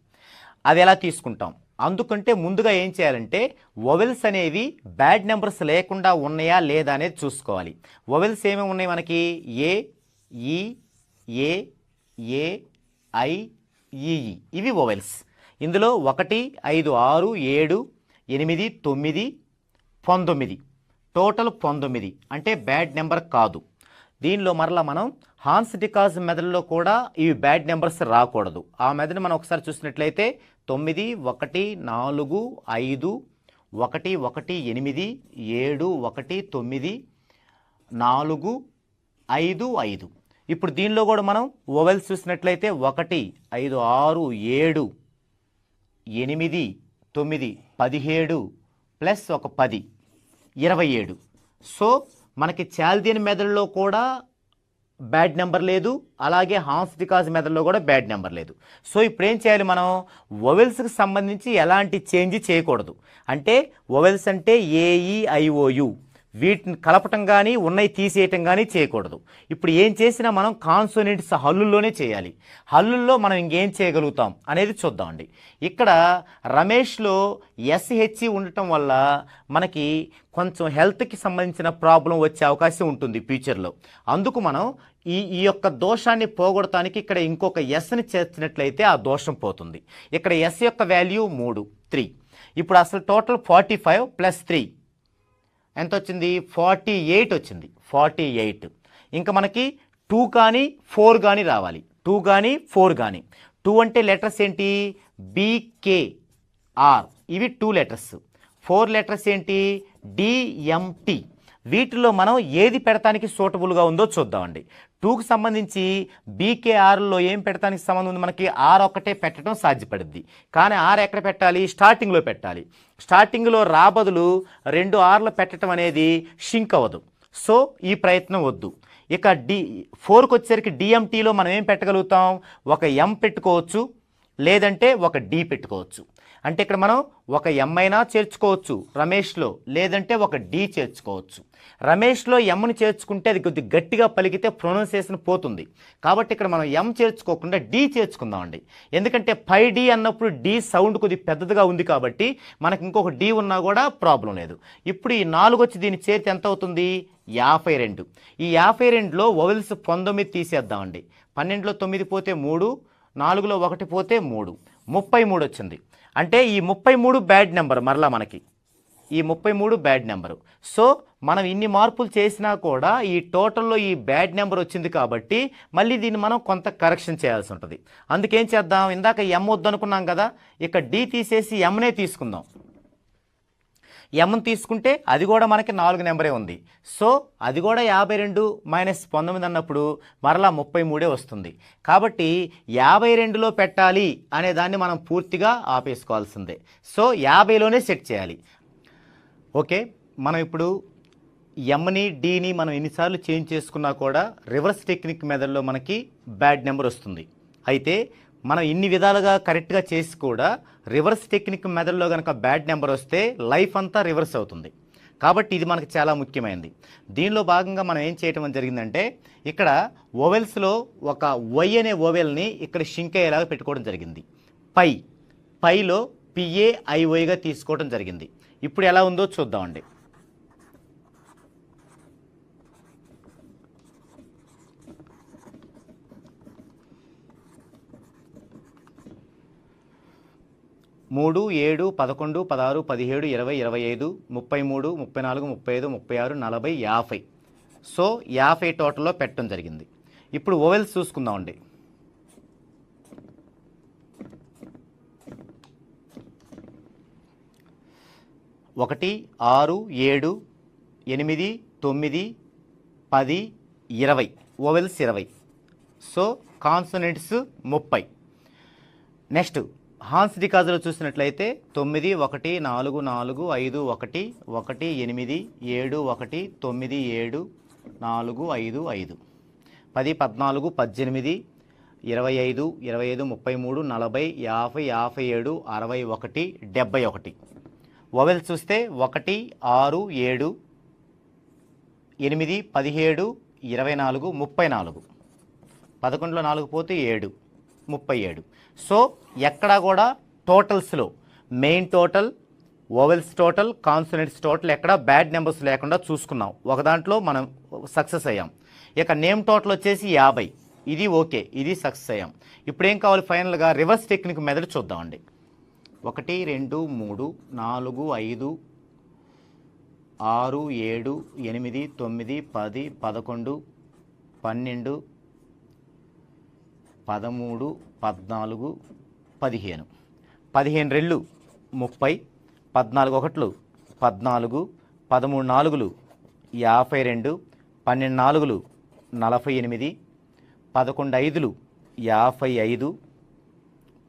అది ఎలా తీసుకుంటాం? అందుకంటే ముందుగా ఏం చేయాలంటే వొవెల్స్ అనేవి బ్యాడ్ నెంబర్స్ లేకుండా ఉన్నాయా లేదా అనేది చూసుకోవాలి. వొవెల్స్ ఏమేమి ఉన్నాయి మనకి? ఏ, ఈ, ఏ, ఐ, ఈ. ఇవి వొవెల్స్. ఇందులో 1, 5, 6, 7, 8, 9, 19 టోటల్ 19 అంటే బ్యాడ్ నెంబర్ కాదు. దీనిలో మరలా మనం హాన్స్ డికాజ్ మెథడ్లో కూడా ఇవి బ్యాడ్ నెంబర్స్ రాకూడదు. ఆ మెథడ్ మనం ఒకసారి చూసినట్లయితే 9, 1, 4, 5, 1, 1, 8, 7, 1, 9, 4, 5, 5. ఇప్పుడు దీనిలో కూడా మనం వొవెల్స్ చూసినట్లయితే 1, 5, 6, 7, 8, 9, 17 ప్లస్ ఒక 10, 27. సో మనకి చాల్దియన్ మెథడ్లో కూడా బ్యాడ్ నెంబర్ లేదు, అలాగే హాన్స్ డికాజ్ మెథడ్లో కూడా బ్యాడ్ నెంబర్ లేదు. సో ఇప్పుడు ఏం చేయాలి? మనం వొవెల్స్కి సంబంధించి ఎలాంటి చేంజ్ చేయకూడదు. అంటే వొవెల్స్ అంటే AEIOU వీటిని కలపటం కానీ ఉన్నాయి తీసేయటం కానీ చేయకూడదు. ఇప్పుడు ఏం చేసినా మనం కాన్సోనెంట్స్ హల్లుల్లోనే చేయాలి. హల్లుల్లో మనం ఇంకేం చేయగలుగుతాం అనేది చూద్దామండి. ఇక్కడ రమేష్లో SH ఉండటం వల్ల మనకి కొంచెం హెల్త్కి సంబంధించిన ప్రాబ్లం వచ్చే అవకాశం ఉంటుంది ఫ్యూచర్లో. అందుకు మనం ఈ యొక్క దోషాన్ని పోగొడటానికి ఇక్కడ ఇంకొక ఎస్ని చేర్చినట్లయితే ఆ దోషం పోతుంది. ఇక్కడ ఎస్ యొక్క వాల్యూ 3. ఇప్పుడు అసలు టోటల్ 45 ప్లస్ 3 ఎంత వచ్చింది? 48 వచ్చింది. 48. ఇంకా మనకి 2 కానీ 4 కానీ రావాలి. 2 కానీ 4 కానీ. 2 అంటే లెటర్స్ ఏంటి? BKR. ఇవి 2 లెటర్స్. 4 లెటర్స్ ఏంటి? DMT. వీటిలో మనం ఏది పెడతానికి సూటబుల్గా ఉందో చూద్దామండి. 2కి సంబంధించి BKRలో ఏం పెడతానికి సంబంధం ఉంది? మనకి R ఒక్కటే పెట్టడం సాధ్యపడుద్ది. కానీ R ఎక్కడ పెట్టాలి? స్టార్టింగ్లో పెట్టాలి. స్టార్టింగ్లో రా బదులు 2 Rలు పెట్టడం అనేది షింక్ అవ్వదు. సో ఈ ప్రయత్నం వద్దు. ఇక 4కి వచ్చేసరికి DMTలో మనం ఏం పెట్టగలుగుతాం? ఒక M పెట్టుకోవచ్చు, లేదంటే ఒక D పెట్టుకోవచ్చు. అంటే ఇక్కడ మనం ఒక M అయినా చేర్చుకోవచ్చు రమేష్లో, లేదంటే ఒక D చేర్చుకోవచ్చు. రమేష్లో Mని చేర్చుకుంటే అది కొద్దిగా గట్టిగా పలికితే ప్రొనౌన్సియేషన్ పోతుంది. కాబట్టి ఇక్కడ మనం M చేర్చుకోకుండా D చేర్చుకుందామండి. ఎందుకంటే 5D అన్నప్పుడు D సౌండ్ కొద్దిగా పెద్దదిగా ఉంది కాబట్టి మనకి ఇంకొక D ఉన్నా కూడా ప్రాబ్లం లేదు. ఇప్పుడు ఈ 4 వచ్చి దీన్ని చేరితే ఎంత అవుతుంది? 52. ఈ 52లో వొవెల్స్ 19 తీసేద్దామండి. 12లో 9 పోతే 3, 4లో 1 పోతే 3, 33 వచ్చింది. అంటే ఈ 33 బ్యాడ్ నెంబర్. మరలా మనకి ఈ 33 బ్యాడ్ నెంబరు. సో మనం ఇన్ని మార్పులు చేసినా కూడా ఈ టోటల్లో ఈ బ్యాడ్ నెంబర్ వచ్చింది కాబట్టి మళ్ళీ దీన్ని మనం కొంత కరెక్షన్ చేయాల్సి ఉంటుంది. అందుకేం చేద్దాం? ఇందాక M వద్దనుకున్నాం కదా, ఇక D తీసేసి Mనే తీసుకుందాం. Mని తీసుకుంటే అది కూడా మనకి 4 నెంబరే ఉంది. సో అది కూడా 52 మైనస్ 19 అన్నప్పుడు మరలా 33 వస్తుంది. కాబట్టి 52లో పెట్టాలి అనే దాన్ని మనం పూర్తిగా ఆపేసుకోవాల్సిందే. సో 50లోనే సెట్ చేయాలి. ఓకే, మనం ఇప్పుడు Mని Dని మనం ఎన్నిసార్లు చేంజ్ చేసుకున్నా కూడా రివర్స్ టెక్నిక్ మెథడ్లో మనకి బ్యాడ్ నెంబర్ వస్తుంది. అయితే మనం ఇన్ని విధాలుగా కరెక్ట్గా చేసి కూడా రివర్స్ టెక్నిక్ మెథడ్లో కనుక బ్యాడ్ నెంబర్ వస్తే లైఫ్ అంతా రివర్స్ అవుతుంది. కాబట్టి ఇది మనకి చాలా ముఖ్యమైనది. దీనిలో భాగంగా మనం ఏం చేయటం జరిగిందంటే ఇక్కడ ఓవెల్స్లో ఒక వై అనే ఓవెల్ని ఇక్కడ షింక్ అయ్యేలాగా పెట్టుకోవడం జరిగింది. పైలో PAIOగా తీసుకోవడం జరిగింది. ఇప్పుడు ఎలా ఉందో చూద్దామండి. 3, 7, 11, 16, 17, 20, 25, 33, 34, 35, 36, 40, 50. సో 50 టోటల్లో పెట్టడం జరిగింది. ఇప్పుడు ఓవెల్స్ చూసుకుందామండి. ఒకటి, 6, 7, 8, 9, 10, 20 ఓవెల్స్ 20. So consonants 30. నెక్స్ట్ హాన్స్ డికాజ్లో చూసినట్లయితే 9, 1, 4, 4, 5, 1, 1, 8, 7, 1, 9, 7, 4, 5, 5, 10, 14, 18, 25, 25, 33, 40, 50, 57, 61, 71. ఓవెల్స్ చూస్తే 1, 6, 7, 8, 17, 24, 34. 11లో 4 పోతే 7, 37. సో ఎక్కడా కూడా టోటల్స్లో main total, vowels total, consonants total ఎక్కడ బ్యాడ్ నెంబర్స్ లేకుండా చూసుకున్నాం. ఒక దాంట్లో మనం సక్సెస్ అయ్యాం. ఇక నేమ్ టోటల్ వచ్చేసి 50. ఇది ఓకే, ఇది సక్సెస్ అయ్యాం. ఇప్పుడు ఏం కావాలి ఫైనల్గా? రివర్స్ టెక్నిక్ మెథడ్ చూద్దామండి. 1, 2, 3, 4, 5, 6, 7, 8, 9, 10, 11, 12, 13, 14, 15. 15 రెళ్ళు 30, 14 ఒకట్లు 14, 13 నాలుగులు 52, 12 నాలుగులు 48, 11 ఐదులు 55,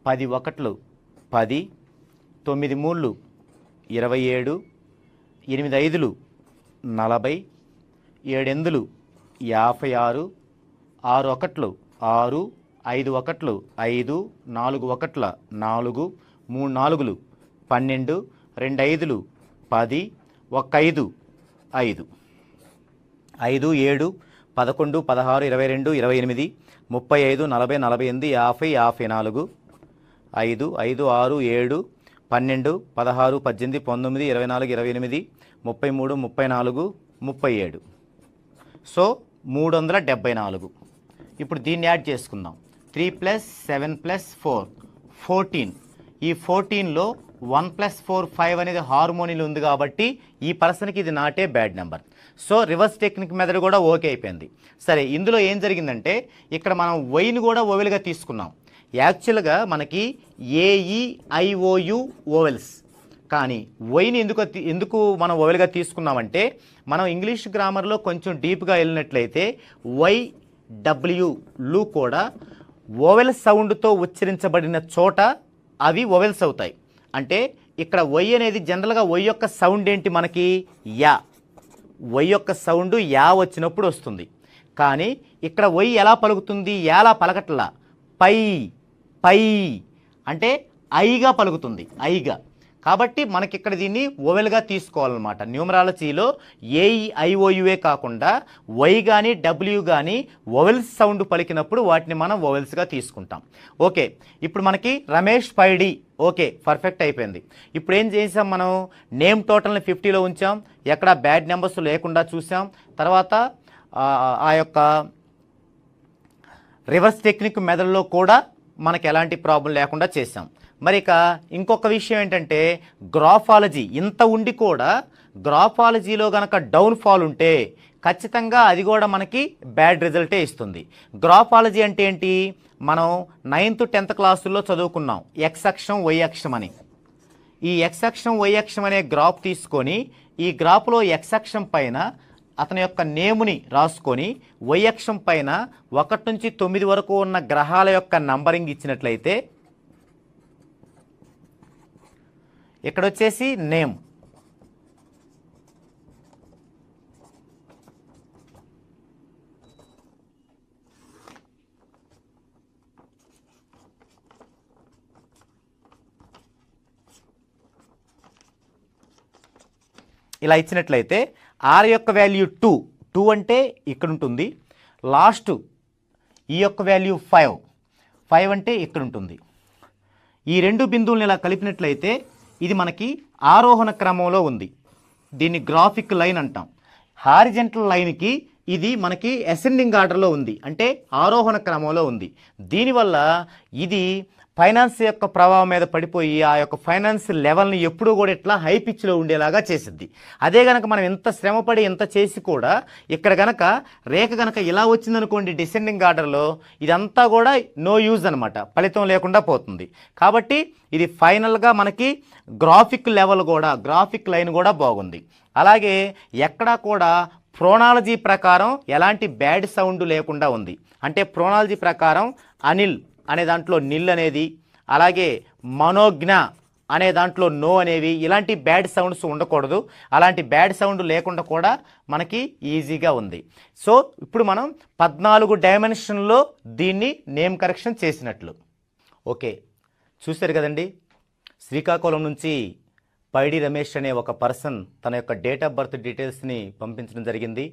10 ఒకట్లు 10, 9 మూళ్ళు 27, 8 ఐదులు 40, 7 ఎనిమిదిలు 56, 6 ఒకట్లు 6, 5 ఒకట్లు 5, 4 ఒకట్ల 4, 3 నాలుగులు 12, 2 ఐదులు 10, 1 5, 5, 5, 7, 11, 16, 22, 28, 35, 40, 48, 50, 54, 5, 5, 6, 7, 12, 16, 18, 19, 24, 28, 33, 34, 37. సో 374. ఇప్పుడు దీన్ని యాడ్ చేసుకుందాం. 3 + 7 + 4 14. ఈ 14లో 1 + 4 5 అనేది హార్మోనిల్ ఉంది కాబట్టి ఈ పర్సన్కి ఇది నాటే bad number. So reverse technique method కూడా ఓకే అయిపోయింది. సరే, ఇందులో ఏం జరిగిందంటే ఇక్కడ మనం వైని కూడా ఓవెల్గా తీసుకున్నాం. యాక్చువల్గా మనకి AEIOU ఓవెల్స్, కానీ వైని ఎందుకు మనం ఓవెల్గా తీసుకున్నామంటే మనం ఇంగ్లీష్ గ్రామర్లో కొంచెం డీప్గా వెళ్ళినట్లయితే YWలు కూడా ఓవెల్ సౌండ్తో ఉచ్చరించబడిన చోట అవి ఓవెల్స్ అవుతాయి. అంటే ఇక్కడ వై అనేది జనరల్గా వై యొక్క సౌండ్ ఏంటి మనకి? యా. వై యొక్క సౌండ్ యా వచ్చినప్పుడు వస్తుంది. కానీ ఇక్కడ వై ఎలా పలుకుతుంది? యాలా పలకట్లా, పై పై అంటే ఐగా పలుకుతుంది, ఐగా. కాబట్టి మనకి ఇక్కడ దీన్ని ఓవెల్గా తీసుకోవాలన్నమాట. న్యూమరాలజీలో AEIOUఏ కాకుండా వై కానీ డబ్ల్యూ కానీ ఓవెల్స్ సౌండ్ పలికినప్పుడు వాటిని మనం ఓవెల్స్గా తీసుకుంటాం. ఓకే, ఇప్పుడు మనకి రమేష్ 5D ఓకే, పర్ఫెక్ట్ అయిపోయింది. ఇప్పుడు ఏం చేసాం మనం? నేమ్ టోటల్ని 50లో ఉంచాం, ఎక్కడ బ్యాడ్ నెంబర్స్ లేకుండా చూసాం. తర్వాత ఆ యొక్క రివర్స్ టెక్నిక్ మెథడ్లో కూడా మనకి ఎలాంటి ప్రాబ్లం లేకుండా చేసాం. మరి ఇక ఇంకొక విషయం ఏంటంటే గ్రాఫాలజీ. ఇంత ఉండి కూడా గ్రాఫాలజీలో కనుక డౌన్ఫాల్ ఉంటే ఖచ్చితంగా అది కూడా మనకి బ్యాడ్ రిజల్టే ఇస్తుంది. గ్రాఫాలజీ అంటే ఏంటి? మనం 9th 10th క్లాసుల్లో చదువుకున్నాం ఎక్స్ అక్షం వై అక్షం అని. ఈ ఎక్స్ అక్షం వై అక్షం అనే గ్రాఫ్ తీసుకొని ఈ గ్రాఫ్లో ఎక్స్ అక్షం పైన అతని యొక్క నేముని రాసుకొని వై అక్షం పైన 1 నుంచి 9 వరకు ఉన్న గ్రహాల యొక్క నంబరింగ్ ఇచ్చినట్లయితే ఇక్కడ వచ్చేసి నేమ్, ఇలా ఇచ్చినట్లయితే ఆర్ యొక్క వాల్యూ 2 అంటే ఇక్కడ ఉంటుంది. లాస్ట్ ఈ యొక్క వాల్యూ 5 అంటే ఇక్కడ ఉంటుంది. ఈ రెండు బిందువులను ఇలా కలిపినట్లయితే ఇది మనకి ఆరోహణ క్రమంలో ఉంది. దీన్ని గ్రాఫిక్ లైన్ అంటాం. హారిజెంటల్ లైన్కి ఇది మనకి అసెండింగ్ ఆర్డర్లో ఉంది, అంటే ఆరోహణ క్రమంలో ఉంది. దీనివల్ల ఇది ఫైనాన్స్ యొక్క ప్రభావం మీద పడిపోయి ఆ యొక్క ఫైనాన్స్ లెవెల్ని ఎప్పుడూ కూడా ఇట్లా హై పిచ్లో ఉండేలాగా చేసిద్ది. అదే గనక మనం ఎంత శ్రమపడి ఎంత చేసి కూడా ఇక్కడ గనక రేఖ గనక ఇలా వచ్చిందనుకోండి డిసెండింగ్ ఆర్డర్లో, ఇదంతా కూడా నో యూజ్ అనమాట, ఫలితం లేకుండా పోతుంది. కాబట్టి ఇది ఫైనల్గా మనకి గ్రాఫిక్ లెవెల్ కూడా, గ్రాఫిక్ లైన్ కూడా బాగుంది. అలాగే ఎక్కడా కూడా ప్రోనాలజీ ప్రకారం ఎలాంటి బ్యాడ్ సౌండ్ లేకుండా ఉంది. అంటే ప్రోనాలజీ ప్రకారం అనిల్ అనే దాంట్లో నిల్ అనేది, అలాగే మనోజ్ఞ అనే దాంట్లో నో అనేవి, ఇలాంటి బ్యాడ్ సౌండ్స్ ఉండకూడదు. అలాంటి బ్యాడ్ సౌండ్ లేకుండా కూడా మనకి ఈజీగా ఉంది. సో ఇప్పుడు మనం 14 డైమెన్షన్లో దీన్ని నేమ్ కరెక్షన్ చేసినట్లు. ఓకే, చూశారు కదండి. శ్రీకాకుళం నుంచి పైడి రమేష్ అనే ఒక పర్సన్ తన యొక్క డేట్ ఆఫ్ బర్త్ డీటెయిల్స్ని పంపించడం జరిగింది.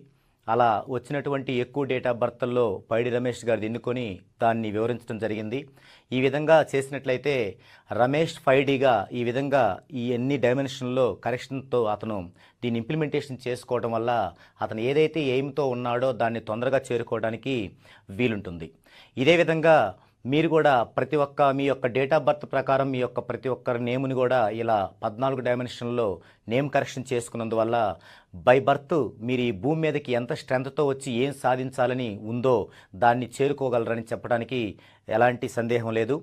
అలా వచ్చినటువంటి ఎక్కువ డేట్ ఆఫ్ బర్త్ల్లో పైడి రమేష్ గారిది ఎన్నుకొని దాన్ని వివరించడం జరిగింది. ఈ విధంగా చేసినట్లయితే రమేష్ 5Dగా ఈ విధంగా ఈ అన్ని డైమెన్షన్లో కరెక్షన్తో అతను దీన్ని ఇంప్లిమెంటేషన్ చేసుకోవడం వల్ల అతను ఏదైతే ఎయిమ్తో ఉన్నాడో దాన్ని తొందరగా చేరుకోవడానికి వీలుంటుంది. ఇదే విధంగా మీరు కూడా ప్రతి ఒక్క మీ యొక్క డేట్ ఆఫ్ బర్త్ ప్రకారం మీ యొక్క ప్రతి ఒక్కరి నేమ్ని కూడా ఇలా 14 డైమెన్షన్లో నేమ్ కరెక్షన్ చేసుకున్నందువల్ల బై బర్త్ మీరు ఈ భూమి మీదకి ఎంత స్ట్రెంగ్త్తో వచ్చి ఏం సాధించాలని ఉందో దాన్ని చేరుకోగలరని చెప్పడానికి ఎలాంటి సందేహం లేదు.